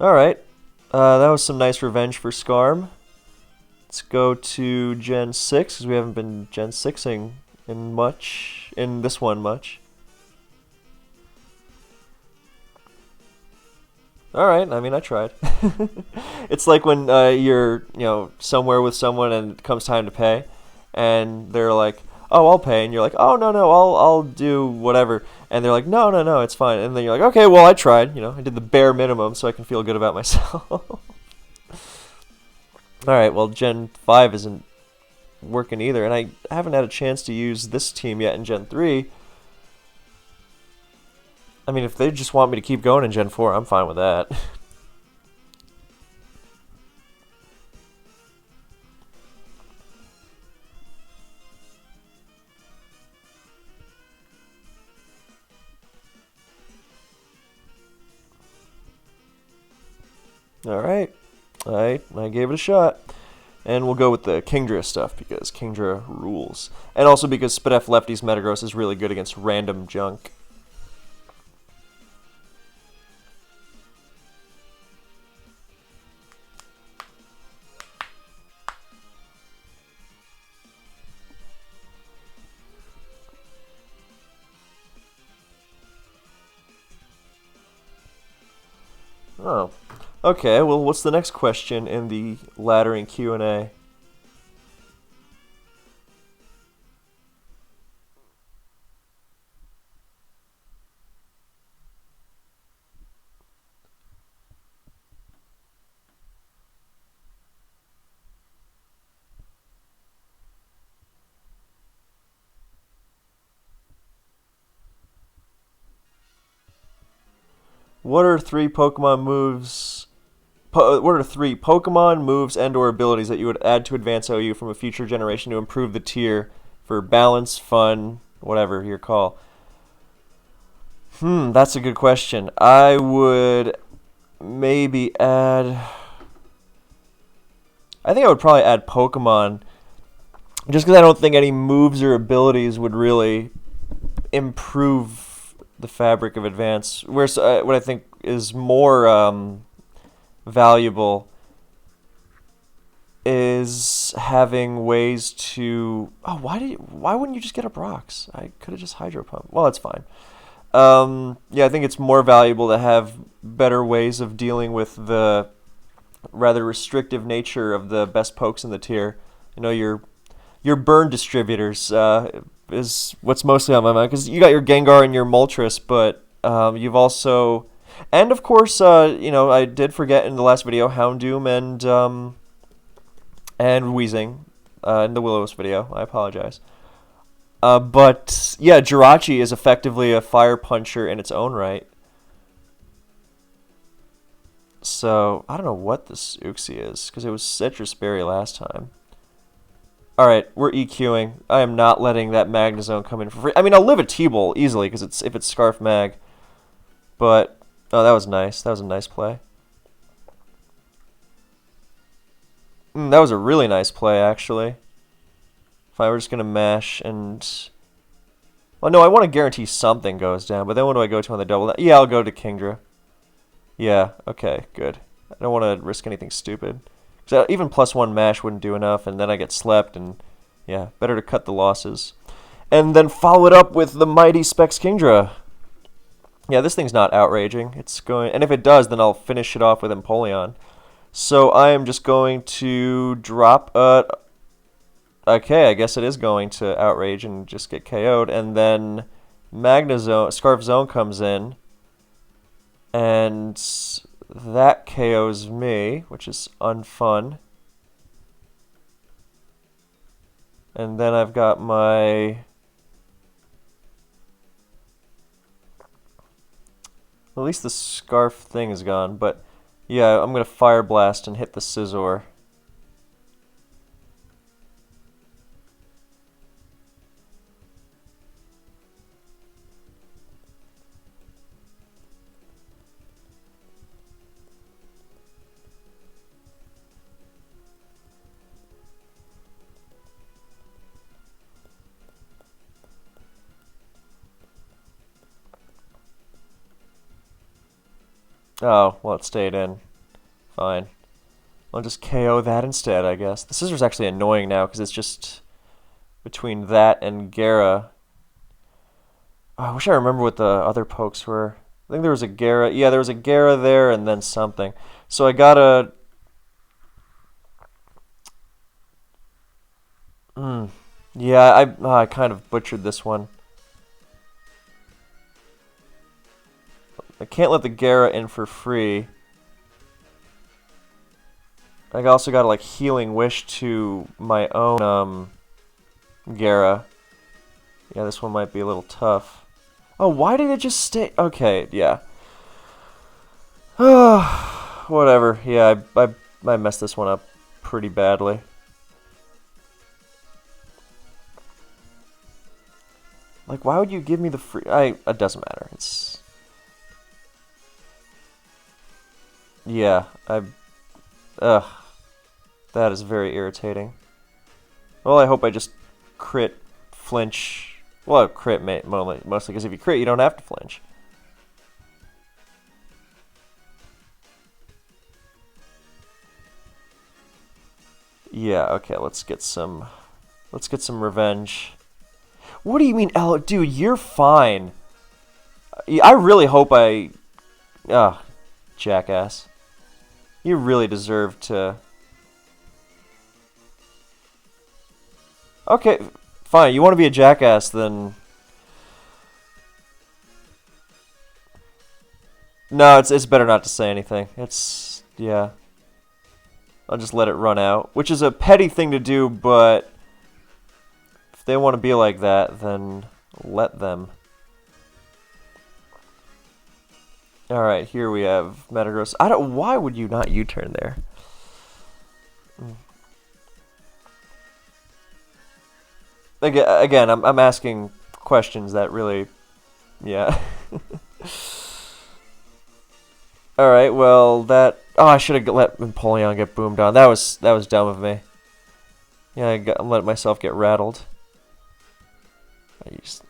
Speaker 1: Alright. That was some nice revenge for Skarm. Let's go to Gen 6, because we haven't been Gen 6ing in this one much. Alright, I mean, I tried. It's like when you're, somewhere with someone and it comes time to pay, and they're like, oh, I'll pay, and you're like, oh, no, I'll do whatever, and they're like, no, it's fine, and then you're like, okay, well, I tried, I did the bare minimum so I can feel good about myself. Alright, well, Gen 5 isn't working either, and I haven't had a chance to use this team yet in Gen 3. I mean, if they just want me to keep going in Gen 4, I'm fine with that. Alright, I gave it a shot. And we'll go with the Kingdra stuff, because Kingdra rules. And also because Spadef Lefty's Metagross is really good against random junk. Oh. Okay, well, what's the next question in the laddering Q&A? What are three Pokemon moves... what are three Pokemon moves and/or abilities that you would add to Advance OU from a future generation to improve the tier for balance, fun, whatever your call? That's a good question. I would maybe add... I think I would probably add Pokemon, just because I don't think any moves or abilities would really improve the fabric of Advance. Whereas what I think is more valuable is having ways to... Oh, why wouldn't you just get up rocks? I could have just Hydro Pump. Well, that's fine. Yeah, I think it's more valuable to have better ways of dealing with the rather restrictive nature of the best pokes in the tier. Your burn distributors is what's mostly on my mind, because you got your Gengar and your Moltres, but you've also... And of course, I did forget in the last video Houndoom and Weezing in the Will-O-Wisp video. I apologize. But yeah, Jirachi is effectively a fire puncher in its own right. So I don't know what this Uxie is, because it was Citrus Berry last time. Alright, we're EQing. I am not letting that Magnezone come in for free. I mean, I'll live a T-Bolt easily, because if it's Scarf Mag. But, oh, that was nice. That was a nice play. That was a really nice play, actually. Fine, we're just going to mash and... Well, no, I want to guarantee something goes down, but then what do I go to on the double? Yeah, I'll go to Kingdra. Yeah, okay, good. I don't want to risk anything stupid. So even +1 mash wouldn't do enough, and then I get slept, and yeah, better to cut the losses. And then follow it up with the mighty Specs Kingdra. Yeah, this thing's not outraging. It's going, and if it does, then I'll finish it off with Empoleon. So I am just going to drop okay, I guess it is going to outrage and just get KO'd, and then Magnezone, Scarf Zone comes in, and that KOs me, which is unfun. And then I've got my... At least the Scarf thing is gone, but yeah, I'm going to Fire Blast and hit the Scizor. Oh, well, it stayed in. fine. I'll just KO that instead, I guess. The scissor's actually annoying now because it's just between that and Gara. Oh, I wish I remember what the other pokes were. I think there was a Gara. Yeah, there was a Gara there and then something. So I gotta... Yeah, I kind of butchered this one. I can't let the Gara in for free. I also got to like Healing Wish to my own Gara. Yeah, this one might be a little tough. Oh, why did it just stay? Okay, yeah. Whatever. Yeah, I messed this one up pretty badly. Like, why would you give me the free? It doesn't matter. It's... Yeah, ugh. That is very irritating. Well, I hope I just crit, flinch. Well, crit mostly because if you crit, you don't have to flinch. Yeah, okay, let's get some revenge. What do you mean, dude, you're fine. I really hope jackass. You really deserve to... Okay, fine. You want to be a jackass, then... No, it's better not to say anything. It's... Yeah. I'll just let it run out. Which is a petty thing to do, but... If they want to be like that, then let them. Alright, here we have Metagross. Why would you not U-turn there? Again, I'm asking questions that really... Yeah. Alright, well, that... Oh, I should have let Empoleon get boomed on. That was dumb of me. Yeah, I let myself get rattled. I used...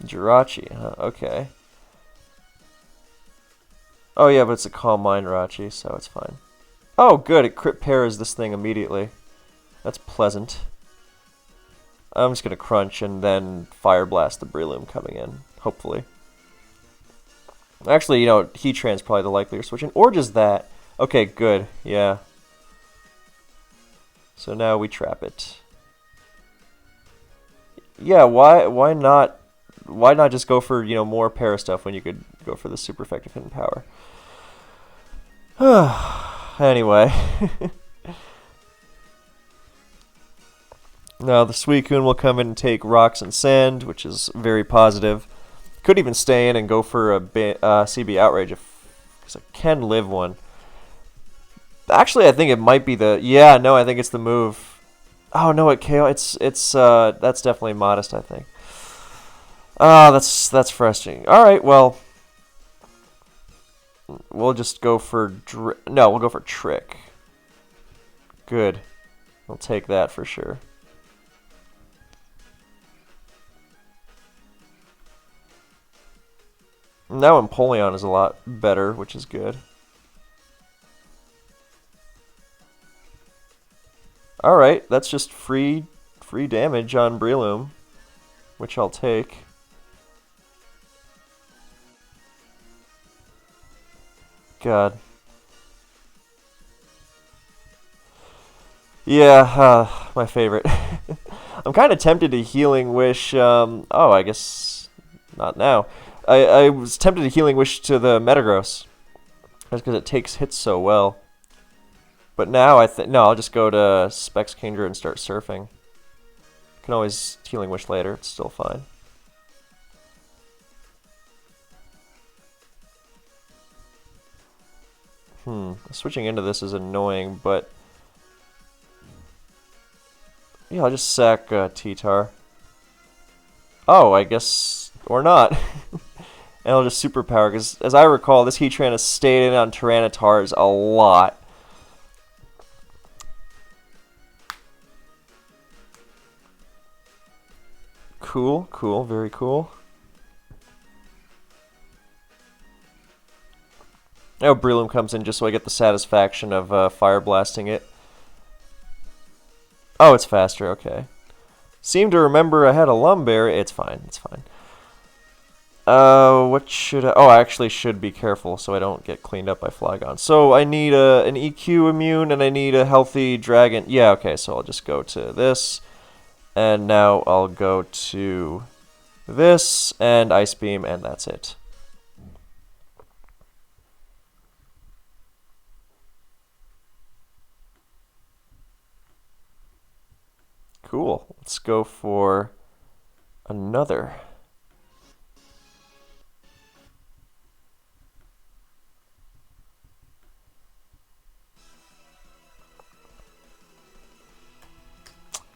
Speaker 1: Jirachi, huh? Okay. Oh yeah, but it's a Calm Mind Jirachi, so it's fine. Oh, good, it crit pairs this thing immediately. That's pleasant. I'm just gonna crunch and then Fire Blast the Breloom coming in, hopefully. Actually, you know, Heatran's probably the likelier switching, or just that. Okay, good, yeah. So now we trap it. Yeah, why not just go for, you know, more para stuff when you could go for the super effective hidden power? Anyway. Now the Suicune will come in and take rocks and sand, which is very positive. Could even stay in and go for a CB Outrage because I can live one. Actually, I think it might be the... Yeah, no, I think it's the move. Oh no, it KO. It's that's definitely modest, I think. Oh, that's frustrating. All right, well, we'll just go for we'll go for Trick. Good. We'll take that for sure. Now Empoleon is a lot better, which is good. Alright, that's just free damage on Breloom, which I'll take. God. Yeah, my favorite. I'm kind of tempted to Healing Wish, oh, I guess not now. I was tempted to Healing Wish to the Metagross, just because it takes hits so well. But now no, I'll just go to Specs Kingdra and start surfing. Can always Healing Wish later, it's still fine. Switching into this is annoying, but... Yeah, I'll just sack T-Tar. Oh, I guess... Or not. And I'll just Superpower, because as I recall, this Heatran has stayed in on Tyrannitars a lot. Cool, cool, very cool. Oh, Breloom comes in just so I get the satisfaction of fire blasting it. Oh, it's faster, okay. Seem to remember I had a Lumberry. It's fine, it's fine. What should I... Oh, I actually should be careful so I don't get cleaned up by Flygon. So I need an EQ immune and I need a healthy dragon. Yeah, okay, so I'll just go to this. And now I'll go to this and Ice Beam, and that's it. Cool. Let's go for another.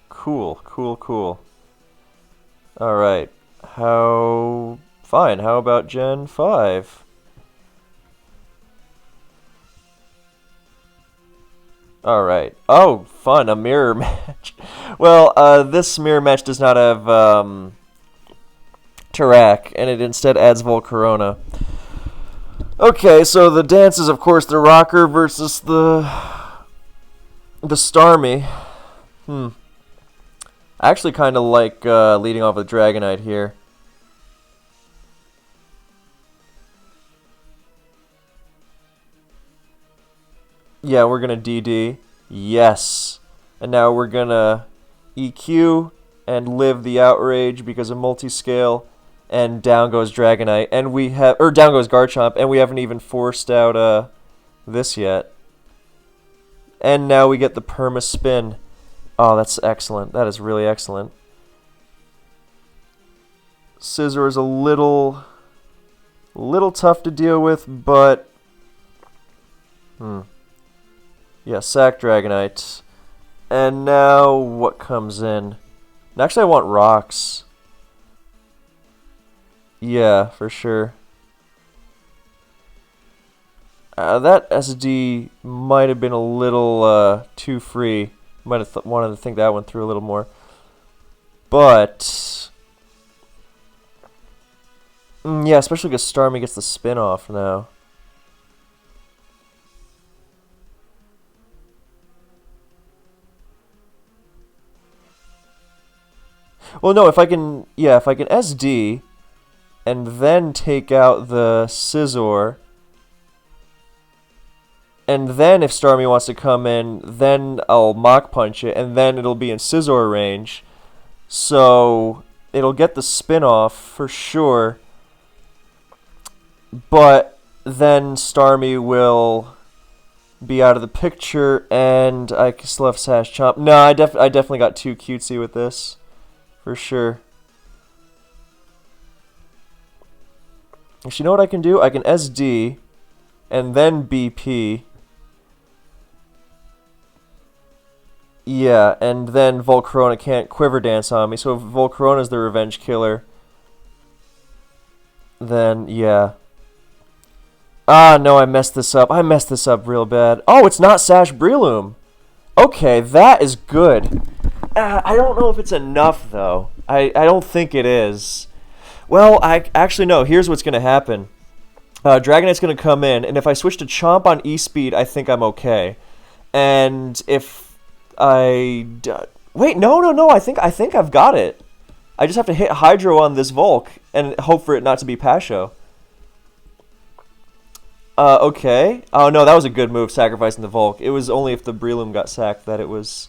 Speaker 1: Cool, cool, cool. Alright. Fine, how about Gen 5? Alright. Oh, fun, a mirror match. Well, this mirror match does not have, Tarak, and it instead adds Volcarona. Okay, so the dance is, of course, the Rocker versus the Starmie. I actually kind of like leading off with Dragonite here. Yeah, we're going to DD. Yes. And now we're going to EQ and live the Outrage because of multi-scale. And down goes Dragonite. And we have... Or down goes Garchomp. And we haven't even forced out this yet. And now we get the Perma Spin. Oh, that's excellent. That is really excellent. Scizor is a little tough to deal with, but... Yeah, sack Dragonite. And now what comes in? Actually, I want rocks. Yeah, for sure. That SD might have been a little too free. Might have wanted to think that one through a little more. But... yeah, especially because Starmie gets the spin off now. Well, no, if I can SD and then take out the Scizor, and then if Starmie wants to come in, then I'll Mach Punch it, and then it'll be in Scizor range. So it'll get the spin off for sure, but then Starmie will be out of the picture, and I still have Sash Chomp. No, I definitely got too cutesy with this. For sure. Actually, you know what I can do? I can SD and then BP. Yeah, and then Volcarona can't Quiver Dance on me. So if Volcarona's the revenge killer, then yeah. Ah, no, I messed this up. I messed this up real bad. Oh, it's not Sash Breloom. Okay, that is good. I don't know if it's enough, though. I don't think it is. Well, actually, no. Here's what's going to happen. Dragonite's going to come in, and if I switch to Chomp on E-Speed, I think I'm okay. And if I... Wait, no. I think I've got it. I just have to hit Hydro on this Volk and hope for it not to be Pasho. Okay. Oh, no, that was a good move, sacrificing the Volk. It was only if the Breloom got sacked that it was...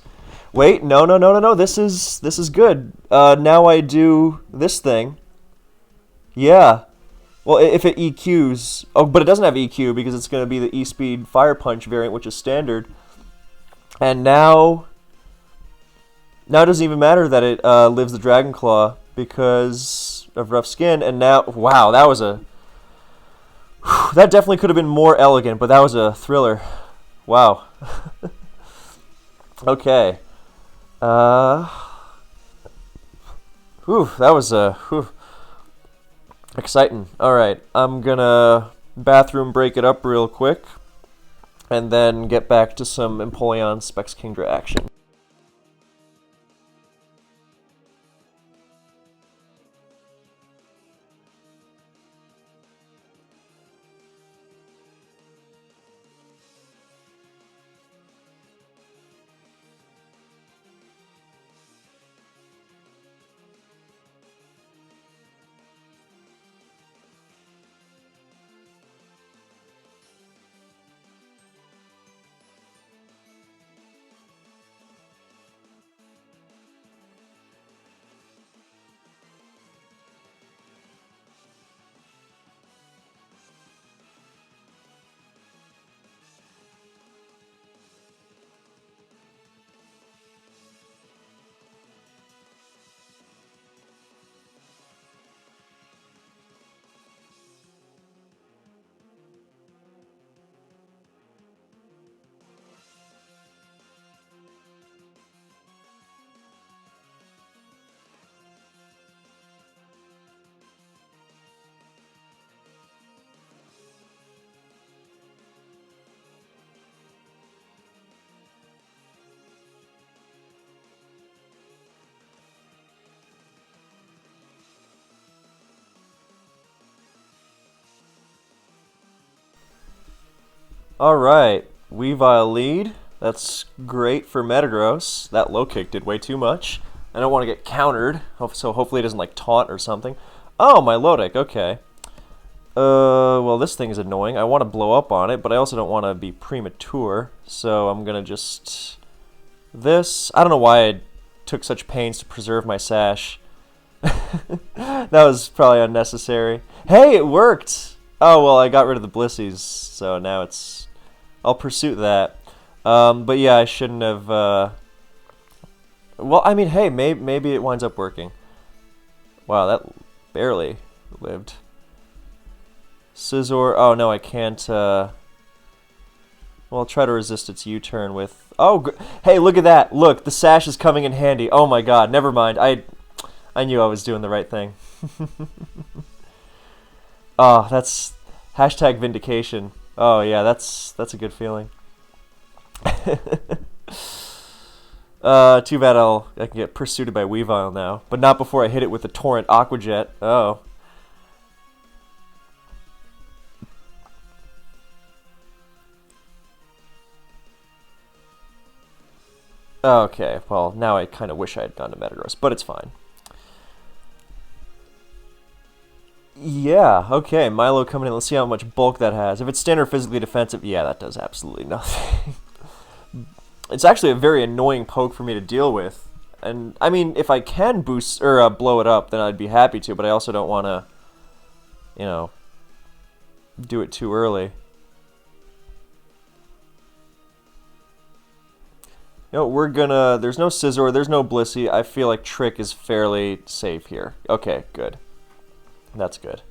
Speaker 1: Wait, no. This is good. Now I do this thing. Yeah. Well, if it EQs... Oh, but it doesn't have EQ because it's going to be the E-Speed Fire Punch variant, which is standard. And now... Now it doesn't even matter that it lives the Dragon Claw because of Rough Skin. And now... Wow, that was a... That definitely could have been more elegant, but that was a thriller. Wow. Okay. That was exciting. Alright, I'm gonna bathroom break it up real quick, and then get back to some Empoleon Specs Kingdra action. Alright, Weavile lead. That's great for Metagross. That low kick did way too much. I don't want to get countered, so hopefully it doesn't like taunt or something. Oh, my Lodic, okay. Well, this thing is annoying. I want to blow up on it, but I also don't want to be premature. So I'm going to just... This. I don't know why I took such pains to preserve my sash. That was probably unnecessary. Hey, it worked! Oh, well, I got rid of the Blissies, so now it's... I'll pursue that. But yeah, I shouldn't have... Well, I mean, hey, maybe it winds up working. Wow, that barely lived. Scizor... Oh, no, I can't... Well, I'll try to resist its U-turn with... Oh, hey, look at that! Look, the sash is coming in handy. Oh my god, never mind. I knew I was doing the right thing. Oh, that's... Hashtag vindication. Oh, yeah, that's a good feeling. Too bad I can get pursued by Weavile now. But not before I hit it with the Torrent Aqua Jet. Oh. Okay, well, now I kind of wish I had gone to Metagross, but it's fine. Yeah, okay, Milo coming in. Let's see how much bulk that has. If it's standard physically defensive, yeah, that does absolutely nothing. It's actually a very annoying poke for me to deal with. And, I mean, if I can boost, or blow it up, then I'd be happy to, but I also don't want to, you know, do it too early. You know, we're gonna... There's no Scizor, there's no Blissey. I feel like Trick is fairly safe here. Okay, good. That's good.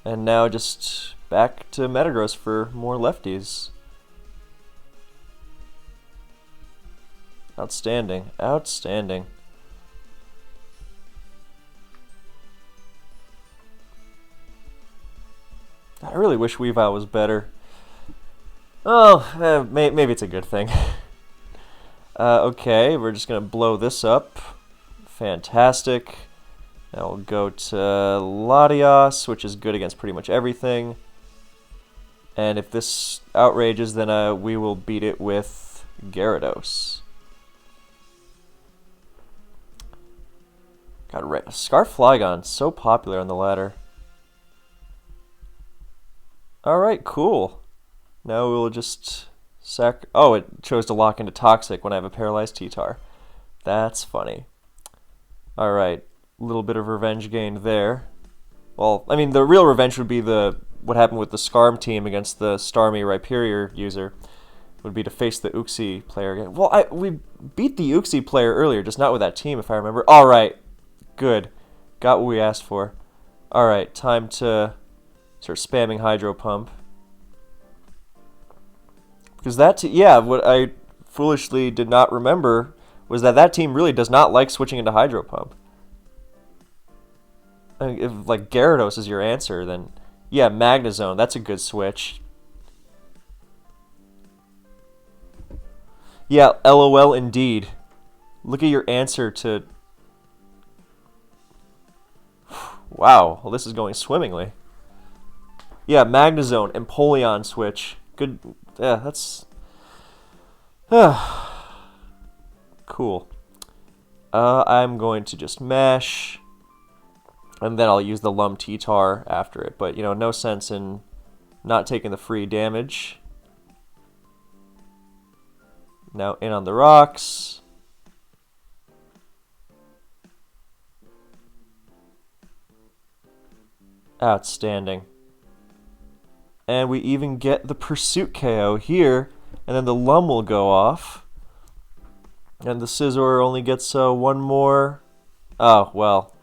Speaker 1: And now just back to Metagross for more lefties. Outstanding. Outstanding. I really wish Weavile was better. Oh, maybe it's a good thing. Okay, we're just going to blow this up. Fantastic. Now we'll go to Latias, which is good against pretty much everything. And if this outrages, then we will beat it with Gyarados. God, Scarf Flygon, so popular on the ladder. Alright, cool. Now we'll just Oh, it chose to lock into Toxic when I have a paralyzed T-Tar. That's funny. Alright, a little bit of revenge gained there. Well, I mean, the real revenge would be what happened with the Scarm team against the Starmie Rhyperior user. Would be to face the Uxie player again. Well, we beat the Uxie player earlier, just not with that team, if I remember. Alright, good. Got what we asked for. Alright, time to start spamming Hydro Pump. Because yeah, what I foolishly did not remember was that team really does not like switching into Hydro Pump. I mean, if like Gyarados is your answer, then yeah, Magnezone, that's a good switch. Yeah, LOL indeed. Look at your answer to... Wow, well this is going swimmingly. Yeah, Magnezone, Empoleon switch. Good, yeah, that's... Cool. I'm going to just mash, and then I'll use the Lum T-Tar after it. But, you know, no sense in not taking the free damage. Now in on the rocks. Outstanding. And we even get the Pursuit KO here, and then the Lum will go off. And the Scizor only gets one more. Oh, well.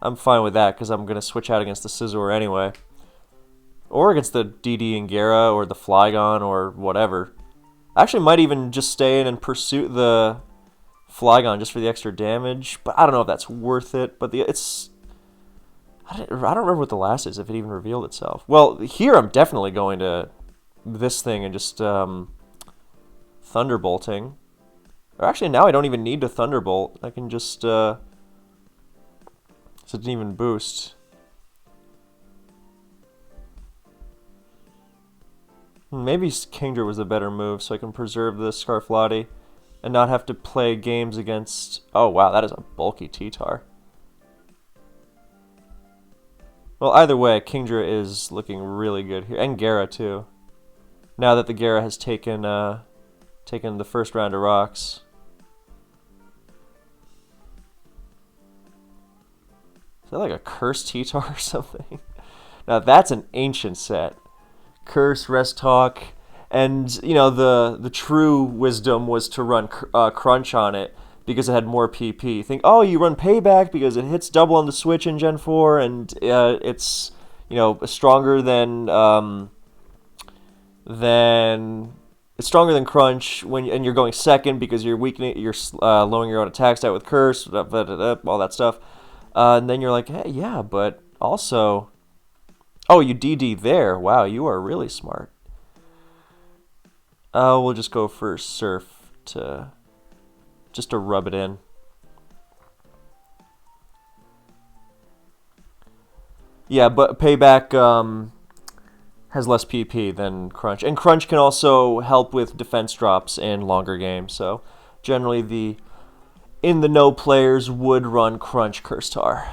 Speaker 1: I'm fine with that, because I'm going to switch out against the Scizor anyway. Or against the DD and Gara, or the Flygon, or whatever. I actually might even just stay in and pursue the Flygon just for the extra damage. But I don't know if that's worth it. But it's... I don't remember what the last is, if it even revealed itself. Well, here I'm definitely going to this thing and just Thunderbolting. Or actually, now I don't even need to Thunderbolt. I can just... so it didn't even boost. Maybe Kingdra was the better move, so I can preserve the Scarflati and not have to play games against... Oh, wow, that is a bulky T-Tar. Well, either way, Kingdra is looking really good here. And Gera, too. Now that the Gera has taken the first round of rocks. Is that like a Curse T-Tar or something? Now, that's an ancient set. Curse, Rest Talk, and, you know, the true wisdom was to run Crunch on it because it had more PP. You think, oh, you run Payback because it hits double on the Switch in Gen 4, and it's, you know, stronger than it's stronger than Crunch and you're going second because you're lowering your own attack stat with Curse, all that stuff. And then you're like, hey, yeah, but also, oh, you DD there. Wow, you are really smart. We'll just go for Surf just to rub it in. Yeah, but Payback has less PP than Crunch. And Crunch can also help with defense drops in longer games. So generally the in-the-know players would run Crunch Curse Tar.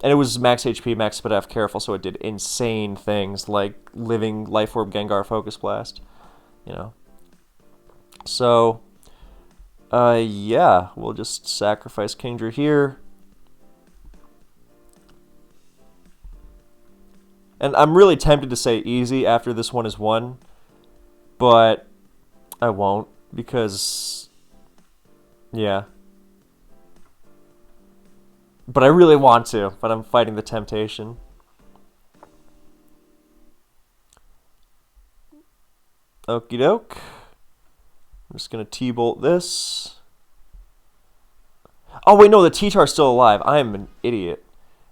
Speaker 1: And it was max HP, max SPDF careful, so it did insane things like living Life Orb Gengar Focus Blast. You know. So, yeah, we'll just sacrifice Kingdra here. And I'm really tempted to say easy after this one is won, but I won't because, yeah. But I really want to, but I'm fighting the temptation. Okie doke. I'm just going to T-bolt this. Oh, wait, no, the T-Tar's still alive. I am an idiot.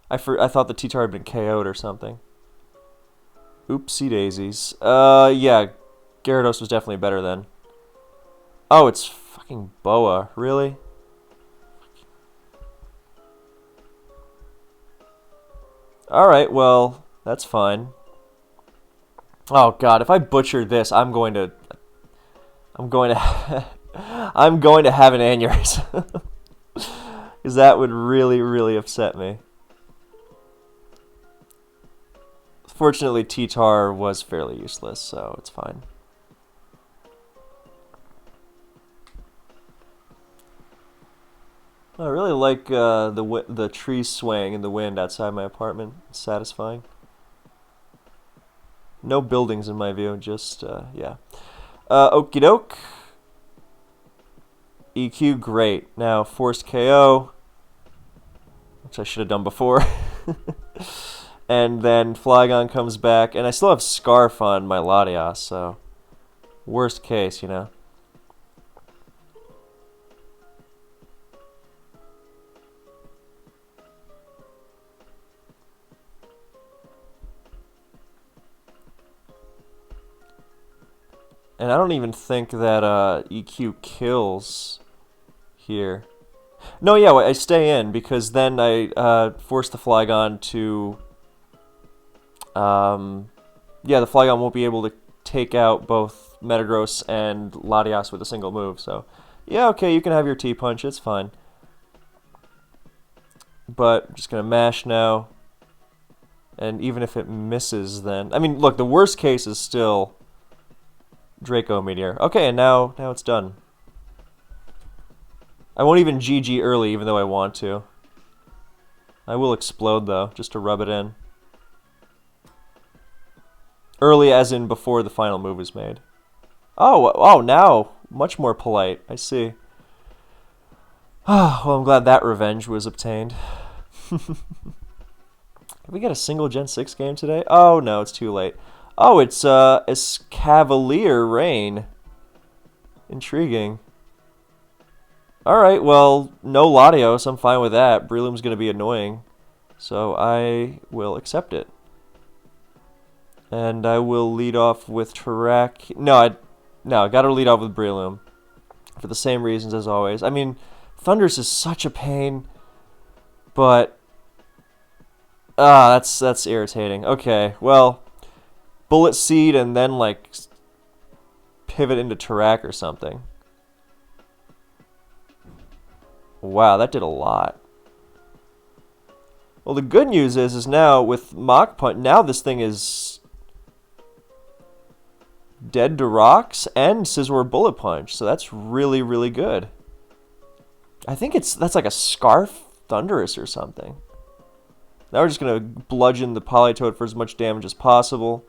Speaker 1: I thought the T-Tar had been KO'd or something. Oopsie daisies. Yeah, Gyarados was definitely better then. Oh, it's fucking Boa. Really? Alright, well, that's fine. Oh god, if I butcher this, I'm going to I'm going to have an aneurysm. Because that would really, really upset me. Fortunately, T-Tar was fairly useless, so it's fine. I really like the trees swaying in the wind outside my apartment. It's satisfying. No buildings in my view, just, yeah. Okie doke. EQ, great. Now, forced KO, which I should have done before. And then Flygon comes back, and I still have Scarf on my Latias, so worst case, you know. And I don't even think that EQ kills here. No, yeah, I stay in because then I force the Flygon to... yeah, the Flygon won't be able to take out both Metagross and Latias with a single move, so... Yeah, okay, you can have your T-Punch, it's fine. But I'm just going to mash now. And even if it misses then... I mean, look, the worst case is still... Draco Meteor. Okay, and now it's done. I won't even GG early, even though I want to. I will explode, though, just to rub it in. Early as in before the final move is made. Oh, now, much more polite. I see. Well, I'm glad that revenge was obtained. Did we get a single Gen 6 game today? Oh, no, it's too late. Oh, it's Cavalier Rain. Intriguing. Alright, well, no Latios. I'm fine with that. Breloom's going to be annoying. So I will accept it. And I will lead off with Tarak. No, I got to lead off with Breloom. For the same reasons as always. I mean, Thundurus is such a pain. But... that's irritating. Okay, well... Bullet Seed and then, like, pivot into Tarak or something. Wow, that did a lot. Well, the good news is now with Mach Punch, now this thing is dead to rocks and Scizor Bullet Punch, so that's really, really good. I think that's like a Scarf Thunderous or something. Now we're just going to bludgeon the Politoed for as much damage as possible.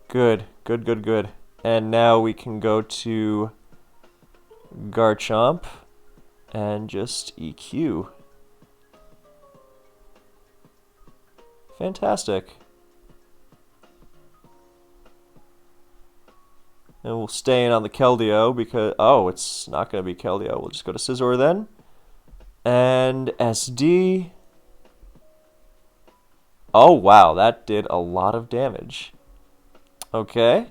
Speaker 1: Good, good, good, good. And now we can go to Garchomp and just EQ. Fantastic. And we'll stay in on the Keldeo because... Oh, it's not going to be Keldeo. We'll just go to Scizor then. And SD. Oh, wow. That did a lot of damage. Okay.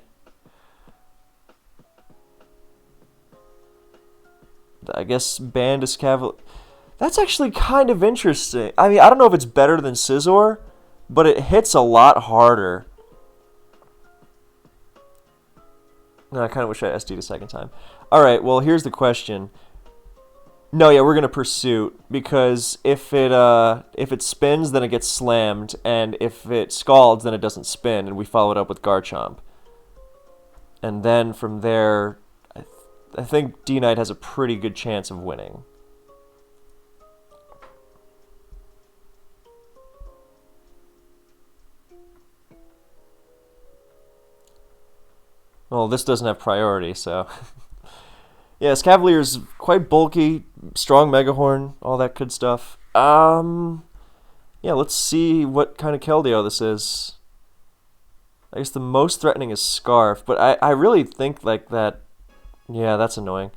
Speaker 1: I guess Bandus Cavalier... That's actually kind of interesting. I mean, I don't know if it's better than Scizor, but it hits a lot harder. No, I kind of wish I SD'd a second time. Alright, well, here's the question. No, yeah, we're going to Pursuit, because if it spins, then it gets slammed, and if it scalds, then it doesn't spin, and we follow it up with Garchomp. And then from there, I think D-Knight has a pretty good chance of winning. Well, this doesn't have priority, so... Yes, Cavalier's quite bulky, strong Mega Horn, all that good stuff. Yeah, let's see what kind of Keldeo this is. I guess the most threatening is Scarf, but I really think like that... Yeah, that's annoying.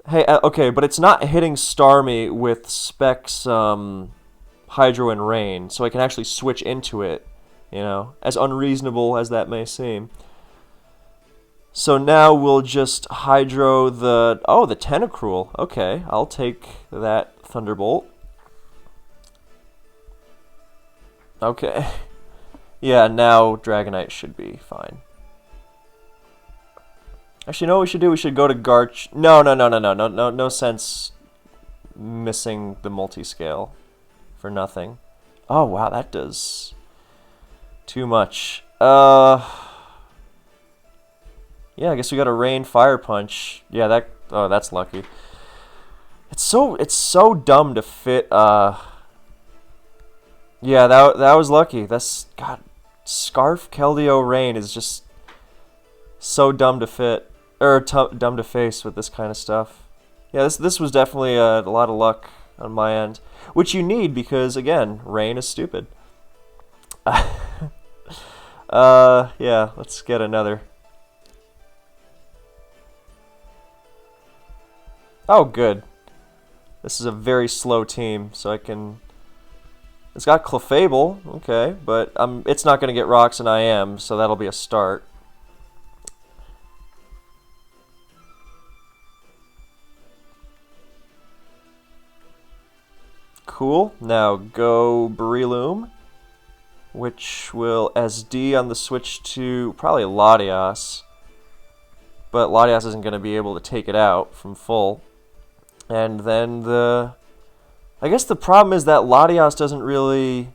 Speaker 1: Hey, okay, but it's not hitting Starmie with Specs, Hydro and Rain, so I can actually switch into it, you know, as unreasonable as that may seem. So now we'll just Hydro the... Oh, the Tentacruel. Okay, I'll take that Thunderbolt. Okay. Yeah, now Dragonite should be fine. Actually, you know what we should do? We should go to Garch... No sense missing the multi-scale for nothing. Oh, wow, that does too much. Yeah, I guess we got a Rain Fire Punch. Yeah, that... Oh, that's lucky. It's so dumb to fit... Yeah, that was lucky. That's... God, Scarf Keldeo Rain is just so dumb to fit. Or dumb to face with this kind of stuff. Yeah, this was definitely a lot of luck on my end. Which you need because, again, Rain is stupid. Yeah, let's get another... Oh, good. This is a very slow team, so I can... It's got Clefable, okay, but it's not going to get rocks, and I am, so that'll be a start. Cool. Now go Breloom, which will SD on the switch to probably Latias, but Latias isn't going to be able to take it out from full. And then I guess the problem is that Latias doesn't really...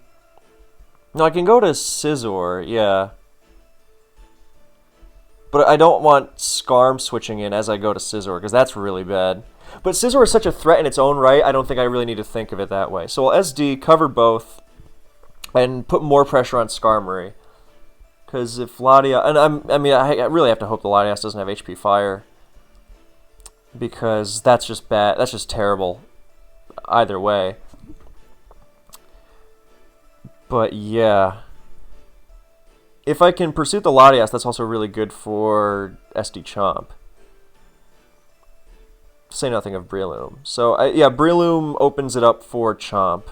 Speaker 1: No, I can go to Scizor, yeah. But I don't want Scarm switching in as I go to Scizor, because that's really bad. But Scizor is such a threat in its own right, I don't think I really need to think of it that way. So I'll SD, cover both, and put more pressure on Skarmory. Because if Latias... And I really have to hope the Latias doesn't have HP Fire. Because that's just bad. That's just terrible. Either way. But yeah. If I can pursue the Latias, that's also really good for SD Chomp. Say nothing of Breloom. So, yeah, Breloom opens it up for Chomp.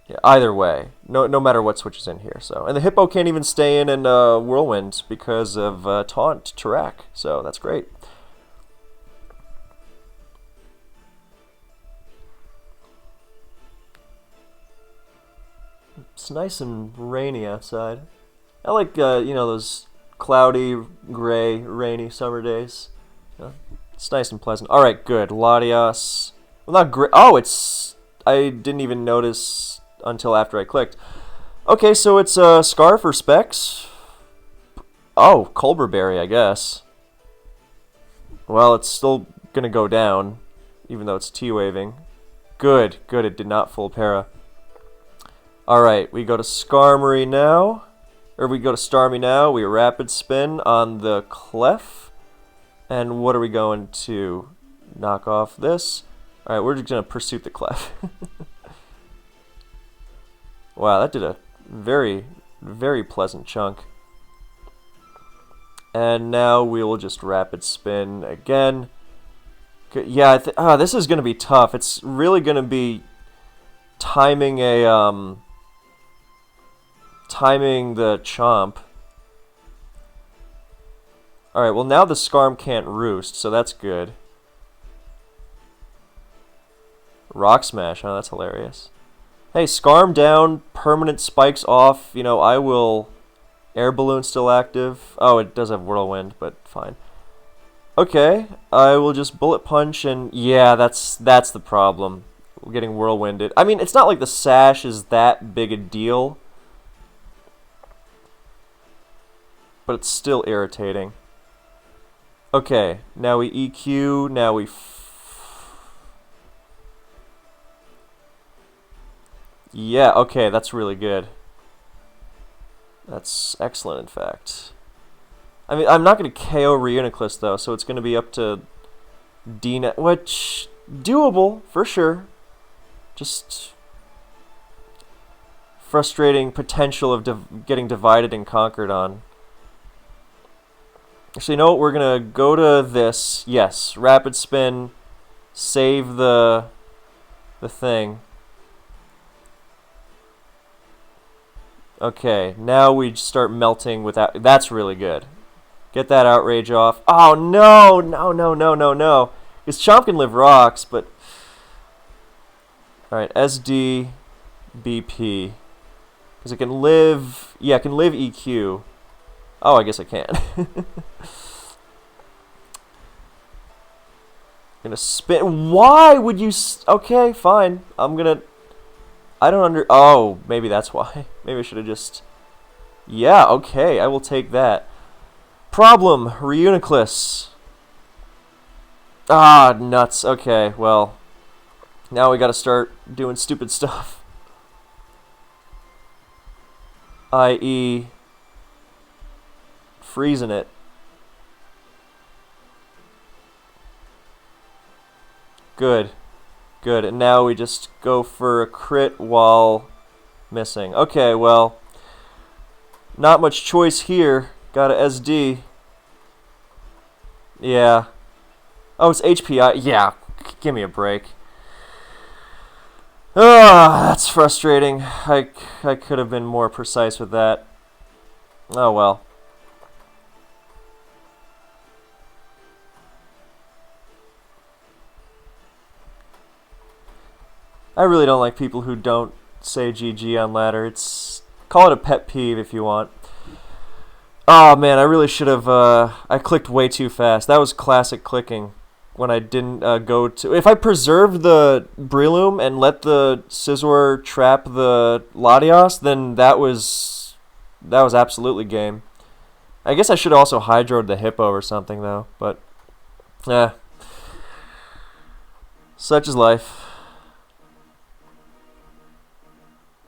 Speaker 1: Yeah, either way. No matter what switches in here. So, and the Hippo can't even stay in Whirlwind because of Taunt Tarak. So, that's great. It's nice and rainy outside. I like, you know, those cloudy, gray, rainy summer days. Yeah, it's nice and pleasant. All right, good. Latias. Well, not great. Oh, it's... I didn't even notice until after I clicked. Okay, so it's Scarf or Specs. Oh, Culberberry, I guess. Well, it's still going to go down, even though it's T-waving. Good, good, it did not full para. Alright, we go to Skarmory now. Or we go to Starmie now. We Rapid Spin on the Clef. And what are we going to knock off this? Alright, we're just going to Pursuit the Clef. Wow, that did a very, very pleasant chunk. And now we will just Rapid Spin again. Yeah, this is going to be tough. It's really going to be timing timing the Chomp. Alright, well now the Skarm can't roost, so that's good. Rock Smash, huh? That's hilarious. Hey, Skarm down, permanent spikes off. You know, I will... Air Balloon still active. Oh, it does have Whirlwind, but fine. Okay, I will just Bullet Punch and... Yeah, that's the problem. We're getting Whirlwinded. I mean, it's not like the Sash is that big a deal. But it's still irritating. Okay, now we EQ, now we... Yeah, okay, that's really good. That's excellent, in fact. I mean, I'm not going to KO Reuniclus, though, so it's going to be up to D-Net, which... Doable, for sure. Just... frustrating potential of getting divided and conquered on. Actually, you know what? We're going to go to this. Yes, Rapid Spin. Save the thing. Okay, now we start melting without... That's really good. Get that Outrage off. Oh, no! No, no, no, no, no. Because Chomp can live rocks, but... Alright, SD, BP. Because it can live... Yeah, it can live EQ. Oh, I guess I can. Gonna spin... Why would you... Okay, fine. I'm gonna... I don't under... Oh, maybe that's why. Maybe I should have just... Yeah, okay, I will take that. Problem, Reuniclus. Ah, nuts. Okay, well... Now we gotta start doing stupid stuff. I.e... freezing it. Good. Good, and now we just go for a crit while missing. Okay, well, not much choice here. Got a SD. Yeah. Oh, it's HPI. Yeah, give me a break. Ah, that's frustrating. I could have been more precise with that. Oh, well. I really don't like people who don't say GG on ladder. It's... Call it a pet peeve if you want. Oh man, I really should have... I clicked way too fast. That was classic clicking when I didn't go to... If I preserved the Breloom and let the Scizor trap the Latios, then that was absolutely game. I guess I should have also Hydroed the Hippo or something though, but... Such is life.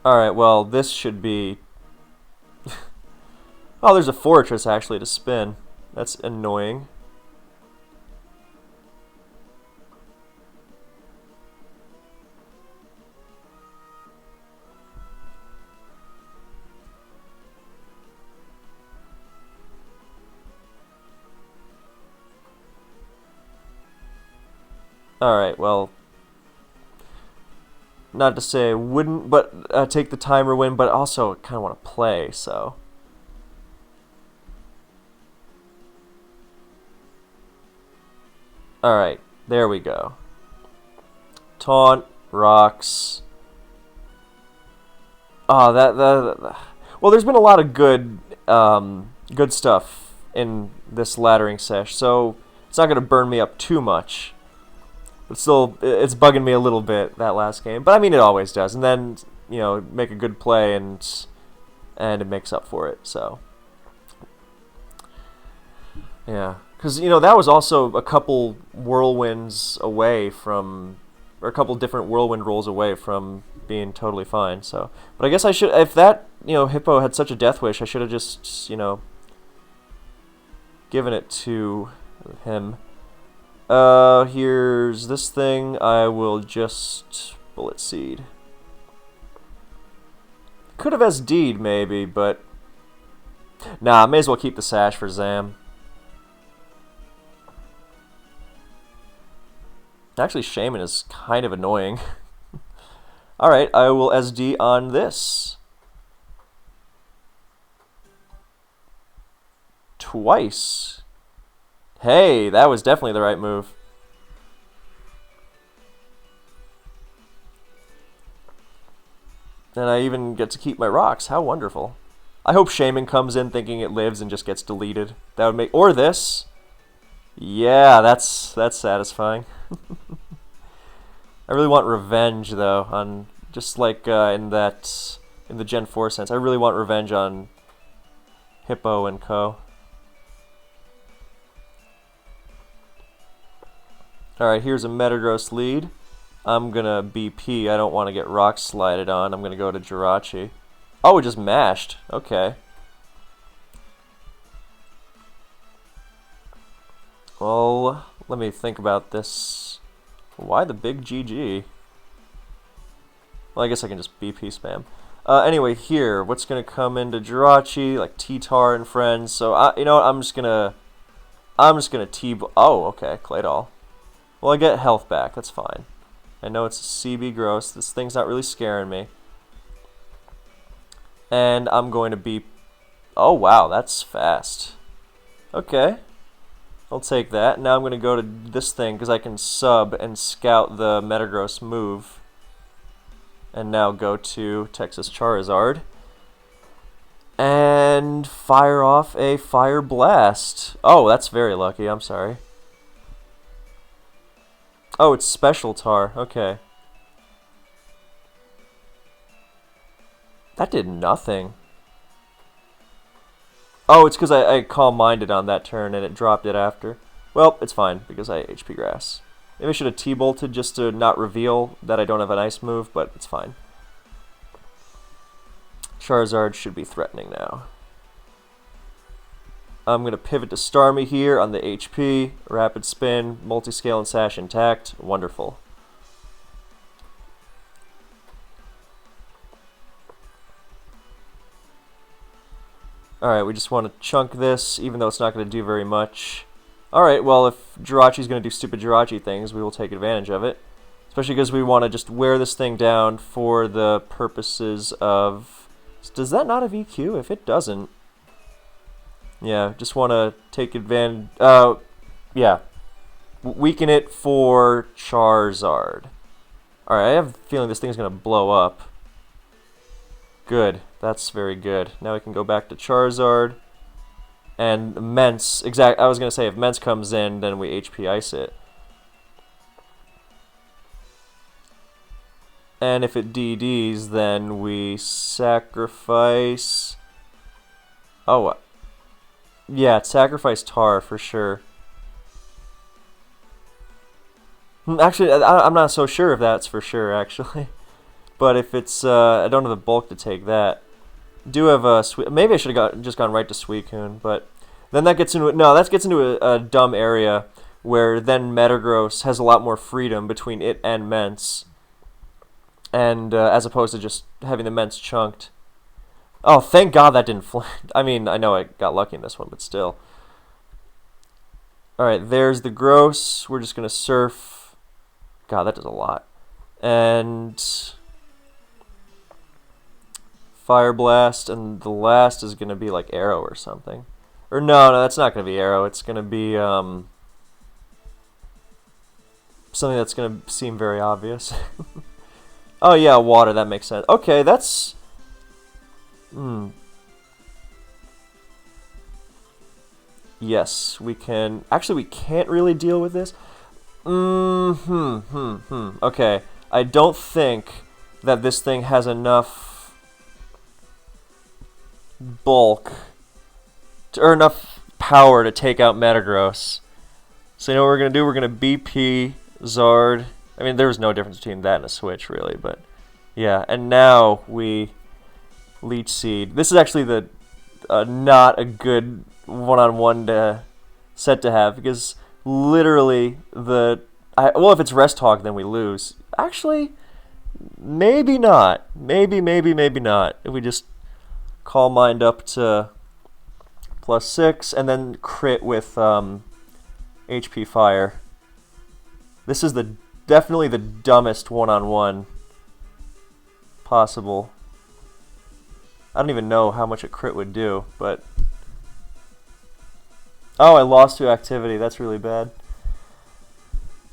Speaker 1: Alright, well, this should be... Oh, there's a Fortress, actually, to spin. That's annoying. Alright, well... Not to say I wouldn't, but take the timer win, but also kind of want to play, so... Alright, there we go. Taunt, rocks. Oh, that well, there's been a lot of good good stuff in this laddering sesh, so it's not going to burn me up too much. But still, it's bugging me a little bit, that last game. But I mean, it always does. And then, you know, make a good play and it makes up for it, so. Yeah. Because, you know, that was also a couple whirlwinds away from, or a couple different whirlwind rolls away from being totally fine, so. But I guess I should, if that, you know, hippo had such a death wish, I should have just, you know, given it to him. Here's this thing. I will just bullet seed. Could have SD'd maybe, but nah, may as well keep the sash for Zam. Actually, Shaman is kind of annoying. Alright, I will SD on this. Twice. Hey, that was definitely the right move. And I even get to keep my rocks. How wonderful. I hope Shaman comes in thinking it lives and just gets deleted. That would make... Or this. Yeah, that's satisfying. I really want revenge, though, on... Just like in the Gen 4 sense. I really want revenge on Hippo and Co. Alright, here's a Metagross lead. I'm gonna BP. I don't want to get rock slided on. I'm gonna go to Jirachi. Oh, it just mashed. Okay. Well, let me think about this. Why the big GG? Well, I guess I can just BP spam. Anyway, here, what's gonna come into Jirachi? Like T-Tar and friends. So, you know what? I'm just gonna T... Oh, okay, Claydol. Well, I get health back. That's fine. I know it's a CB gross. This thing's not really scaring me. And I'm going to be... Oh, wow, that's fast. Okay. I'll take that. Now I'm going to go to this thing because I can sub and scout the Metagross move. And now go to Texas Charizard. And fire off a Fire Blast. Oh, that's very lucky. I'm sorry. Oh, it's Special Tar. Okay. That did nothing. Oh, it's because I calm-minded on that turn and it dropped it after. Well, it's fine because I HP Grass. Maybe I should have T-bolted just to not reveal that I don't have an ice move, but it's fine. Charizard should be threatening now. I'm going to pivot to Starmie here on the HP. Rapid Spin, Multiscale and Sash intact. Wonderful. Alright, we just want to chunk this, even though it's not going to do very much. Alright, well, if Jirachi's going to do stupid Jirachi things, we will take advantage of it. Especially because we want to just wear this thing down for the purposes of... Does that not have EQ? If it doesn't... Yeah, just want to take advantage... yeah. Weaken it for Charizard. Alright, I have a feeling this thing's going to blow up. Good. That's very good. Now we can go back to Charizard. And Mence... I was going to say, if Mence comes in, then we HP Ice it. And if it DDs, then we sacrifice... Oh, yeah, sacrifice Tar for sure. Actually, I'm not so sure if that's for sure, actually. But if it's, I don't have the bulk to take that. Do have a maybe I should have just gone right to Suicune, but then that gets into that gets into a dumb area where then Metagross has a lot more freedom between it and Mence, and as opposed to just having the Mence chunked. Oh, thank God that didn't fly. I mean, I know I got lucky in this one, but still. Alright, there's the Gross. We're just going to surf. God, that does a lot. And... Fire Blast, and the last is going to be like Arrow or something. Or no, that's not going to be Arrow. It's going to be something that's going to seem very obvious. Oh yeah, Water, that makes sense. Okay, that's... Yes, we can. Actually, we can't really deal with this. Okay, I don't think that this thing has enough bulk or enough power to take out Metagross. So you know what we're gonna do? We're gonna BP Zard. I mean, there's no difference between that and a Switch, really, but yeah. And now we Leech Seed. This is actually the not a good one-on-one set to have because literally well, if it's Rest Hog, then we lose. Actually, maybe not. Maybe not. If we just Calm Mind up to +6 and then crit with HP Fire. This is definitely the dumbest one-on-one possible. I don't even know how much a crit would do, but oh, I lost to activity. That's really bad.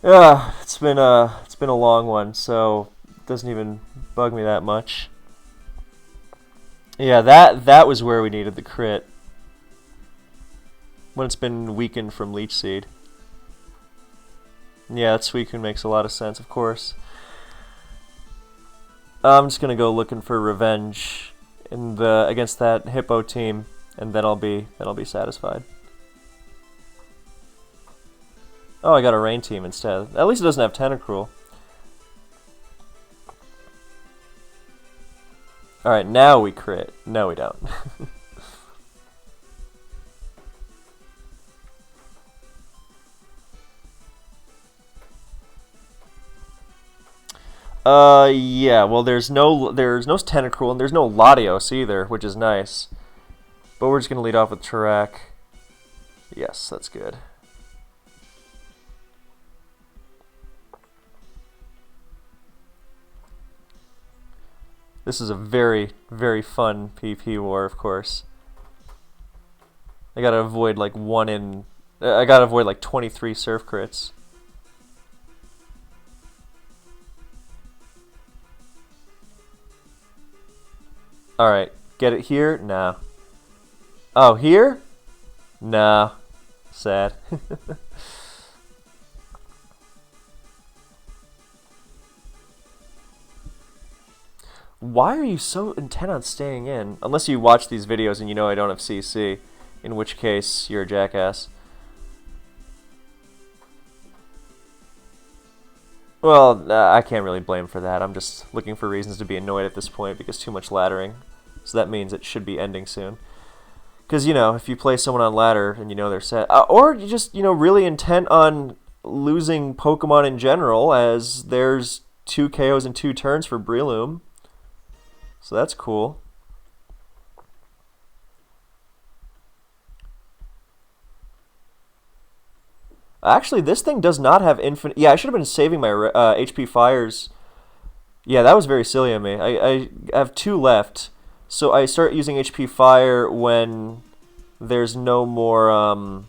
Speaker 1: Yeah, it's been a long one, so it doesn't even bug me that much. Yeah, that was where we needed the crit. When it's been weakened from Leech Seed. Yeah, that Suicune makes a lot of sense, of course. I'm just gonna go looking for revenge against that Hippo team, and then I'll be satisfied. Oh, I got a Rain team instead. At least it doesn't have Tentacruel. Alright, now we crit. No, we don't. Yeah, well there's no Tentacruel and there's no Latios either, which is nice. But we're just gonna lead off with Tarak. Yes, that's good. This is a very, very fun PP war, of course. I gotta avoid like I gotta avoid like 23 Surf crits. Alright, get it here? Nah. Oh, here? Nah. Sad. Why are you so intent on staying in? Unless you watch these videos and you know I don't have CC, in which case you're a jackass. Well, I can't really blame for that. I'm just looking for reasons to be annoyed at this point because too much laddering. So that means it should be ending soon. Because, you know, if you play someone on ladder and you know they're set, or you just, you know, really intent on losing Pokemon in general, as there's 2 KOs in 2 turns for Breloom. So that's cool. Actually, this thing does not have infinite... Yeah, I should have been saving my HP Fires. Yeah, that was very silly of me. I have 2 left. So I start using HP Fire when there's no more...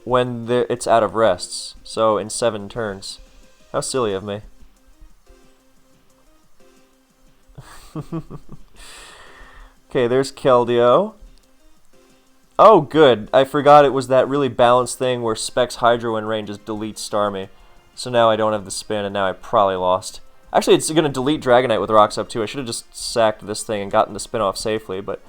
Speaker 1: when it's out of rests. So in 7 turns. How silly of me. Okay, there's Keldeo. Oh, good. I forgot it was that really balanced thing where Specs Hydro and Rain just deletes Starmie. So now I don't have the spin, and now I probably lost. Actually, it's going to delete Dragonite with Rocks up, too. I should have just sacked this thing and gotten the spin off safely, but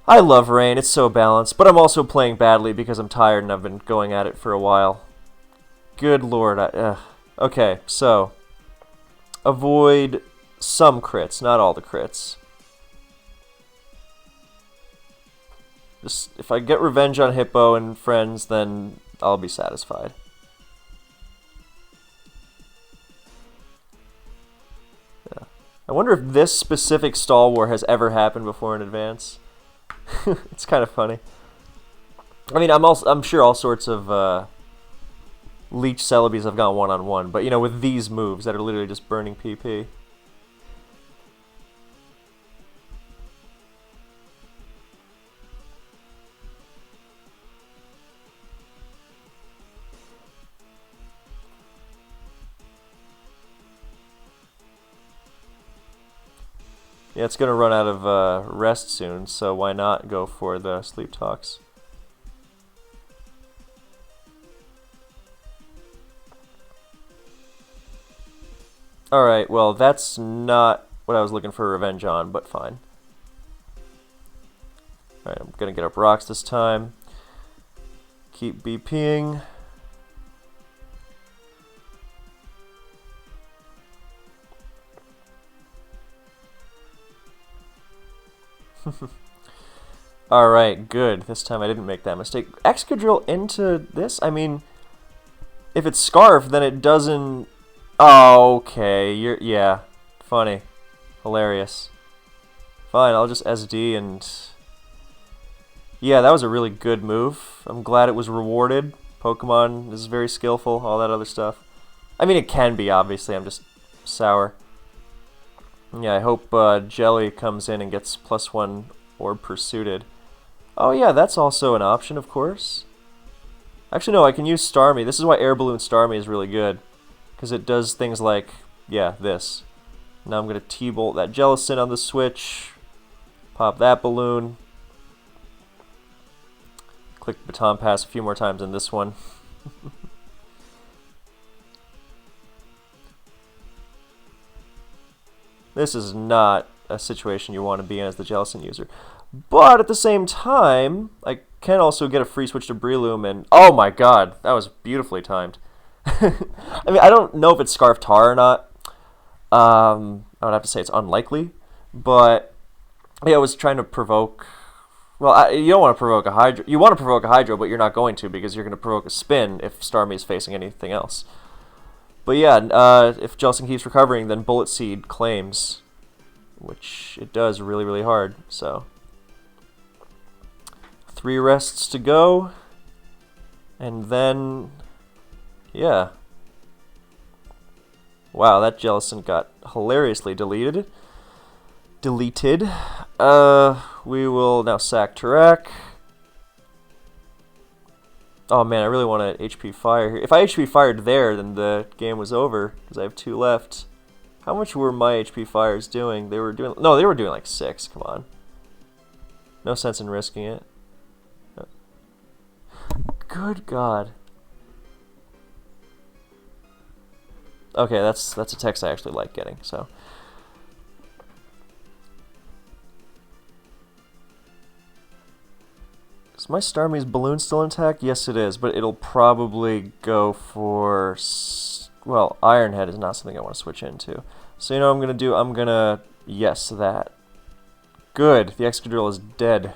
Speaker 1: I love Rain. It's so balanced. But I'm also playing badly because I'm tired and I've been going at it for a while. Good lord. Okay, so avoid some crits, not all the crits. Just, if I get revenge on Hippo and friends, then I'll be satisfied. Yeah. I wonder if this specific stall war has ever happened before in advance. It's kind of funny. I mean, I'm sure all sorts of Leech Celebes have gone one-on-one, but you know, with these moves that are literally just burning PP. Yeah, it's going to run out of rest soon, so why not go for the Sleep Talks? Alright, well, that's not what I was looking for revenge on, but fine. Alright, I'm gonna get up rocks this time. Keep BPing. Alright, good. This time I didn't make that mistake. Excadrill into this? I mean, if it's Scarf, then it doesn't... Oh, okay. Yeah. Funny. Hilarious. Fine, I'll just SD and... Yeah, that was a really good move. I'm glad it was rewarded. Pokemon is very skillful, all that other stuff. I mean, it can be, obviously. I'm just sour. Yeah, I hope Jelly comes in and gets +1 Orb Pursuited. Oh yeah, that's also an option, of course. Actually, no, I can use Starmie. This is why Air Balloon Starmie is really good. Because it does things like, yeah, this. Now I'm going to T-Bolt that Jellicent on the switch. Pop that balloon. Click Baton Pass a few more times in this one. This is not a situation you want to be in as the Jellicent user. But at the same time, I can also get a free switch to Breloom, and oh my god, that was beautifully timed. I mean, I don't know if it's Scarf Tar or not. I would have to say it's unlikely, but yeah, I was trying to provoke. Well, you don't want to provoke a Hydro. You want to provoke a Hydro, but you're not going to because you're going to provoke a Spin if Starmie is facing anything else. But yeah, if Jellicent keeps recovering, then Bullet Seed claims, which it does really, really hard. So 3 rests to go, and then yeah. Wow, that Jellicent got hilariously deleted. We will now sack Tarak. Oh man, I really want to HP Fire here. If I HP Fired there, then the game was over, because I have 2 left. How much were my HP Fires doing? They were doing like 6, come on. No sense in risking it. Good God. Okay, that's a text I actually like getting, so. Is my Starmie's balloon still intact? Yes, it is, but it'll probably go for... Well, Iron Head is not something I want to switch into. So you know what I'm going to do? I'm going to... Yes, that. Good. The Excadrill is dead.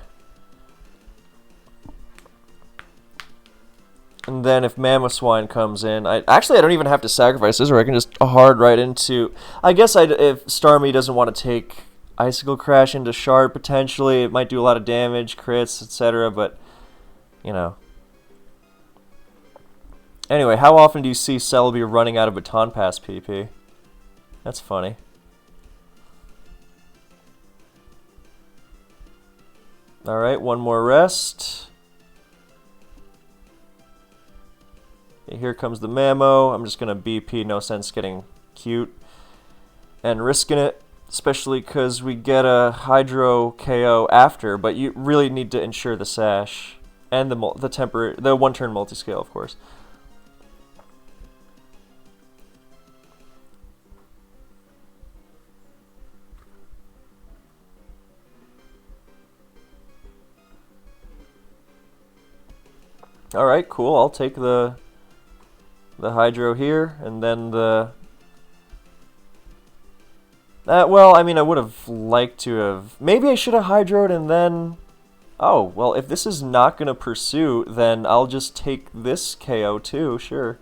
Speaker 1: And then if Mamoswine comes in... I don't even have to sacrifice this, or I can just hard right into... I guess if Starmie doesn't want to take... Icicle Crash into Shard, potentially. It might do a lot of damage, crits, etc., but, you know. Anyway, how often do you see Celebi running out of Baton Pass PP? That's funny. Alright, 1 more rest. Okay, here comes the Mamo. I'm just going to BP, no sense getting cute. And risking it. Especially because we get a Hydro KO after, but you really need to ensure the Sash and the 1-turn multi-scale, of course. All right, cool. I'll take the Hydro here, and then the. Well, I mean, I would have liked to have... Maybe I should have Hydroed and then... Oh, well, if this is not going to pursue, then I'll just take this KO too, sure.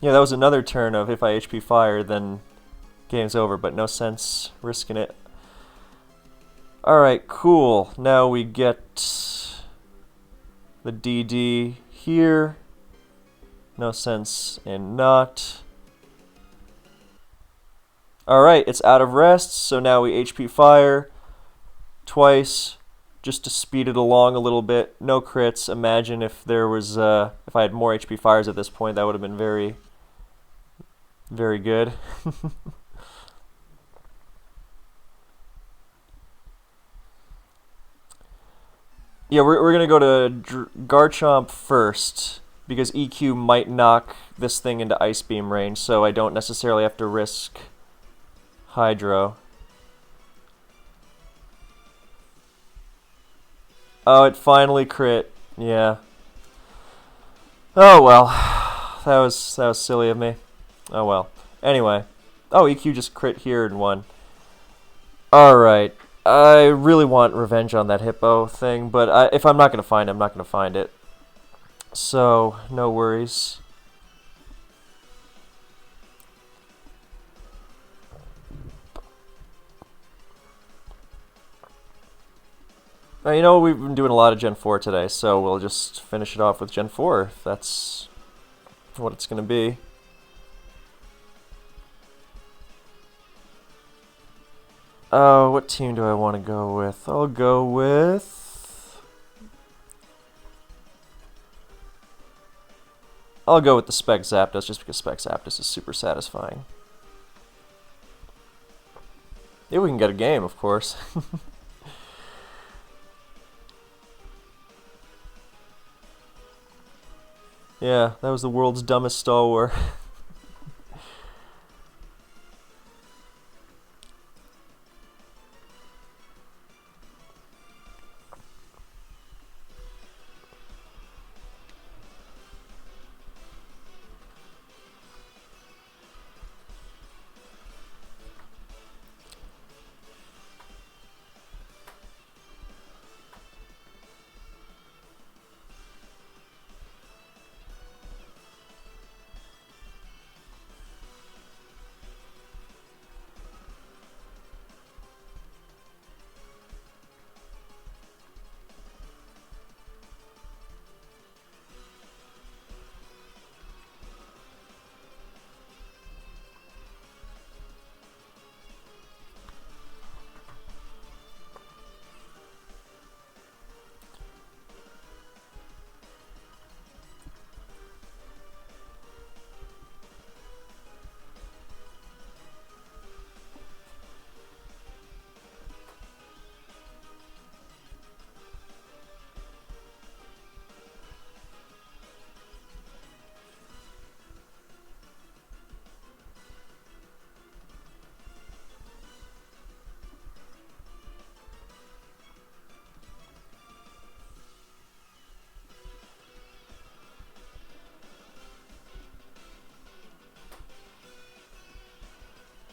Speaker 1: Yeah, that was another turn of if I HP Fire, then game's over, but no sense risking it. Alright, cool. Now we get the DD... here. No sense in not. Alright, it's out of rest, so now we HP Fire twice just to speed it along a little bit. No crits. Imagine if there was if I had more HP Fires at this point, that would have been very, very good. Yeah, we're gonna go to Garchomp first because EQ might knock this thing into Ice Beam range, so I don't necessarily have to risk Hydro. Oh, it finally crit. Yeah. Oh well, that was silly of me. Oh well. Anyway, oh EQ just crit here and won. All right. I really want revenge on that hippo thing, but if I'm not gonna find it, I'm not gonna find it. So no worries. You know, we've been doing a lot of Gen 4 today, so we'll just finish it off with Gen 4 if that's what it's gonna be. What team do I want to go with? I'll go with... I'll go with the Spec Zapdos, just because Spec Zapdos is super satisfying. If we can get a game, of course. Yeah, that was the world's dumbest Star War.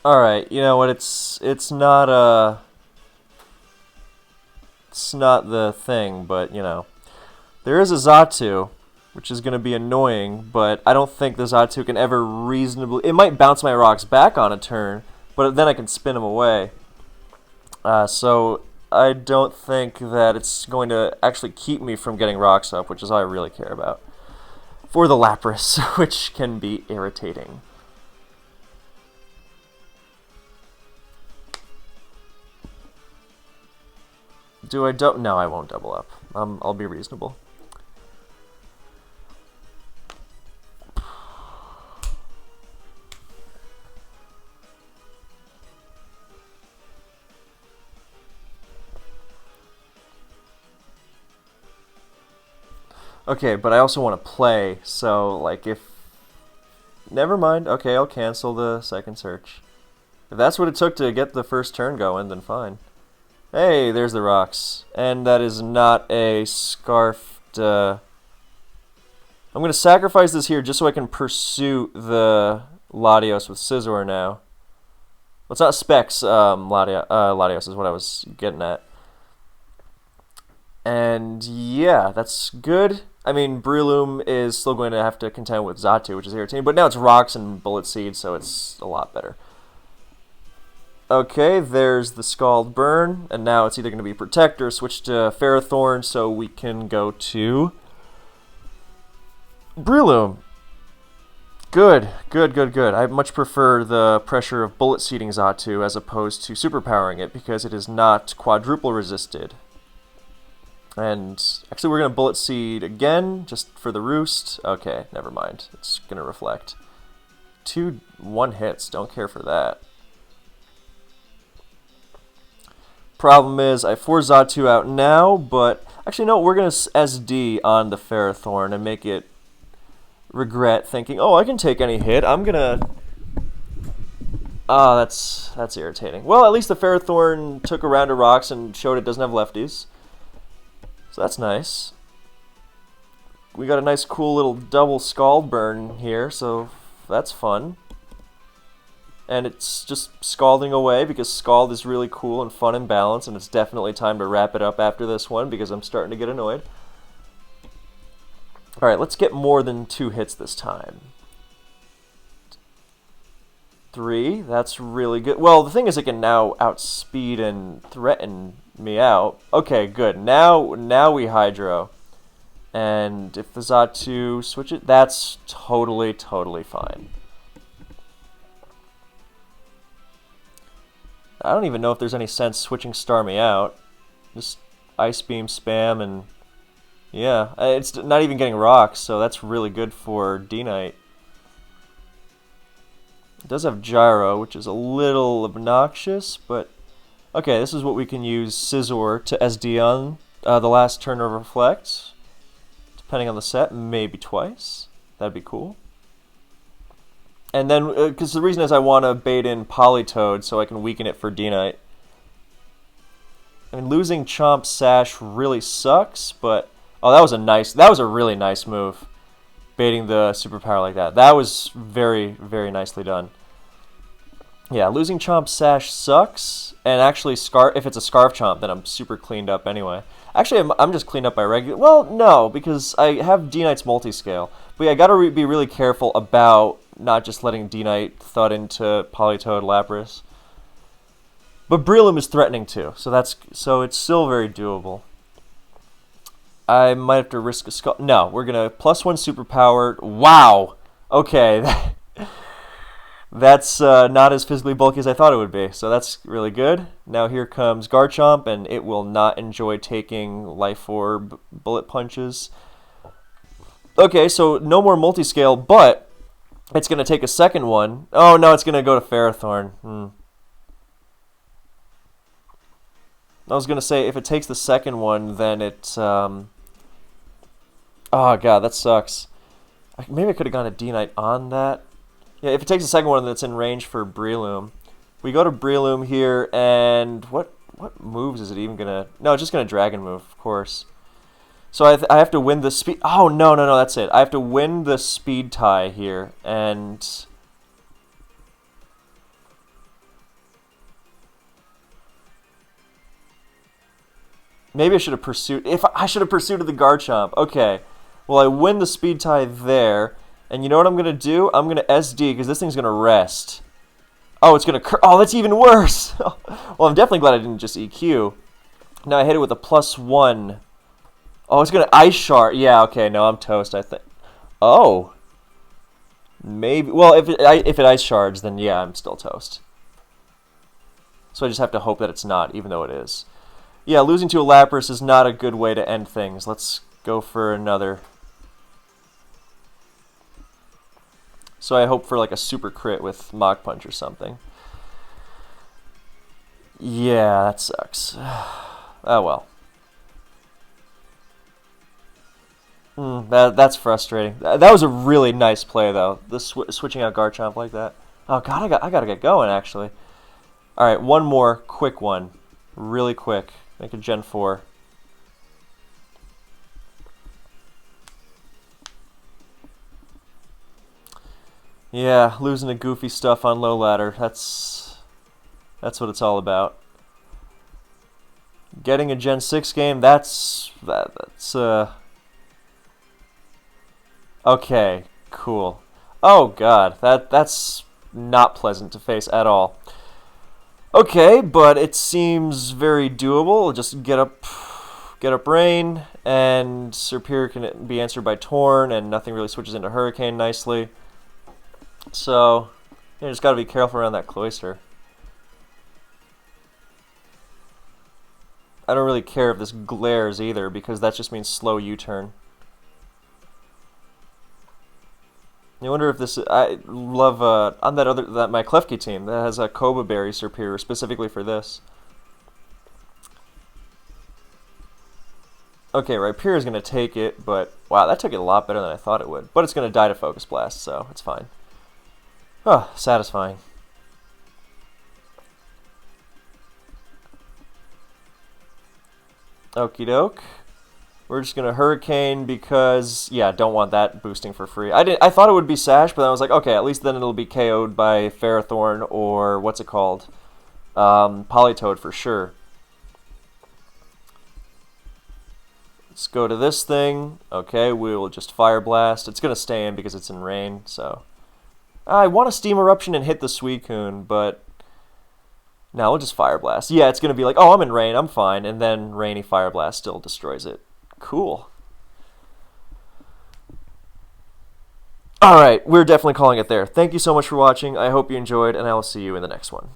Speaker 1: Alright, you know what, it's not the thing, but you know. There is a Xatu, which is gonna be annoying, but I don't think the Xatu can ever reasonably, it might bounce my rocks back on a turn, but then I can spin them away. So I don't think that it's going to actually keep me from getting rocks up, which is all I really care about. For the Lapras, which can be irritating. Do I no, I won't double up. I'll be reasonable. Okay, but I also want to play, so, like, if... Never mind. Okay, I'll cancel the second search. If that's what it took to get the first turn going, then fine. Hey, there's the rocks. And that is not a scarfed... I'm going to sacrifice this here just so I can pursue the Latios with Scizor now. Well, it's not Specs, Latios is what I was getting at. And yeah, that's good. I mean, Breloom is still going to have to contend with Xatu, which is irritating, but now it's Rocks and Bullet Seed, so it's a lot better. Okay, there's the Scald Burn, and now it's either going to be Protect or switch to Ferrothorn, so we can go to Breloom. Good, good, good, good. I much prefer the pressure of Bullet Seeding Xatu as opposed to Superpowering it, because it is not quadruple resisted. And actually we're going to Bullet Seed again, just for the roost. Okay, never mind. It's going to reflect. 2 1-hits, don't care for that. Problem is, I force Xatu out now, but Actually, no, we're going to SD on the Ferrothorn and make it regret thinking, oh, I can take any hit. I'm going to... Ah, that's irritating. Well, at least the Ferrothorn took a round of rocks and showed it doesn't have lefties. So that's nice. We got a nice cool little double Scald burn here, so that's fun. And it's just scalding away because Scald is really cool and fun and balanced, and it's definitely time to wrap it up after this one because I'm starting to get annoyed. Alright, let's get more than 2 hits this time. 3, that's really good. Well, the thing is it can now outspeed and threaten me out. Okay, good. Now we Hydro. And if the Xatu switch it, that's totally fine. I don't even know if there's any sense switching Starmie out. Just Ice Beam spam and... yeah, it's not even getting rocks, so that's really good for D-Knight. It does have Gyro, which is a little obnoxious, but... okay, this is what we can use Scizor to SD on the last turn of Reflect. Depending on the set, maybe twice. That'd be cool. And then, because the reason is I want to bait in Politoed so I can weaken it for D-Knight. I mean, losing Chomp Sash really sucks, but... oh, that was a really nice move. Baiting the superpower like that. That was very nicely done. Yeah, losing Chomp Sash sucks, and actually if it's a Scarf Chomp, then I'm super cleaned up anyway. Actually, I'm just cleaned up by regular... well, no, because I have D-Knight's multi-scale. But yeah, I gotta be really careful about not just letting D-Knight thud into Politoed Lapras. But Breloom is threatening too, so it's still very doable. I might have to risk a skull. No, we're gonna +1 superpower. Wow! Okay, that's not as physically bulky as I thought it would be, so that's really good. Now here comes Garchomp, and it will not enjoy taking Life Orb bullet punches. Okay, so no more multi-scale, but it's going to take a second one. Oh no, it's going to go to Ferrothorn. I was going to say, if it takes the second one, then it... oh god, that sucks. Maybe I could have gone a D-Knight on that. Yeah, if it takes the second one that's in range for Breloom. We go to Breloom here, and what moves is it even going to... no, it's just going to Dragon move, of course. So I have to win the speed... oh, no, that's it. I have to win the speed tie here, and... maybe I should have pursued... I should have pursued the Garchomp. Okay. Well, I win the speed tie there, and you know what I'm going to do? I'm going to SD, because this thing's going to rest. Oh, it's going to... oh, that's even worse! Well, I'm definitely glad I didn't just EQ. Now I hit it with a +1... oh, it's going to Ice Shard. Yeah, okay, no, I'm toast, I think. Oh. Maybe. Well, if it Ice Shards, then yeah, I'm still toast. So I just have to hope that it's not, even though it is. Yeah, losing to a Lapras is not a good way to end things. Let's go for another. So I hope for like a super crit with Mach Punch or something. Yeah, that sucks. Oh well. That's frustrating. That was a really nice play, though. Switching out Garchomp like that. Oh god, I gotta get going actually. All right, one more quick one, really quick. Make a Gen 4. Yeah, losing to goofy stuff on low ladder. That's what it's all about. Getting a Gen 6 game. That's okay, cool. Oh god, that's not pleasant to face at all. Okay, but it seems very doable. Just get up Rain, and Serperior can be answered by Torn, and nothing really switches into Hurricane nicely. So, you just gotta be careful around that Cloyster. I don't really care if this glares either, because that just means slow U-turn. I wonder if this... I love on that my Klefki team that has a Koba Berry Serperior specifically for this. Okay, Rhyperior is going to take it, but wow, that took it a lot better than I thought it would. But it's going to die to Focus Blast, so it's fine. Oh, satisfying. Okie doke. We're just gonna Hurricane because, yeah, don't want that boosting for free. I thought it would be Sash, but then I was like, okay, at least then it'll be KO'd by Ferrothorn or what's it called, Politoed for sure. Let's go to this thing. Okay, we will just Fire Blast. It's gonna stay in because it's in rain. So I want a Steam Eruption and hit the Suicune, but no, we'll just Fire Blast. Yeah, it's gonna be like, oh, I'm in rain, I'm fine, and then Rainy Fire Blast still destroys it. Cool. Alright, we're definitely calling it there. Thank you so much for watching. I hope you enjoyed, and I will see you in the next one.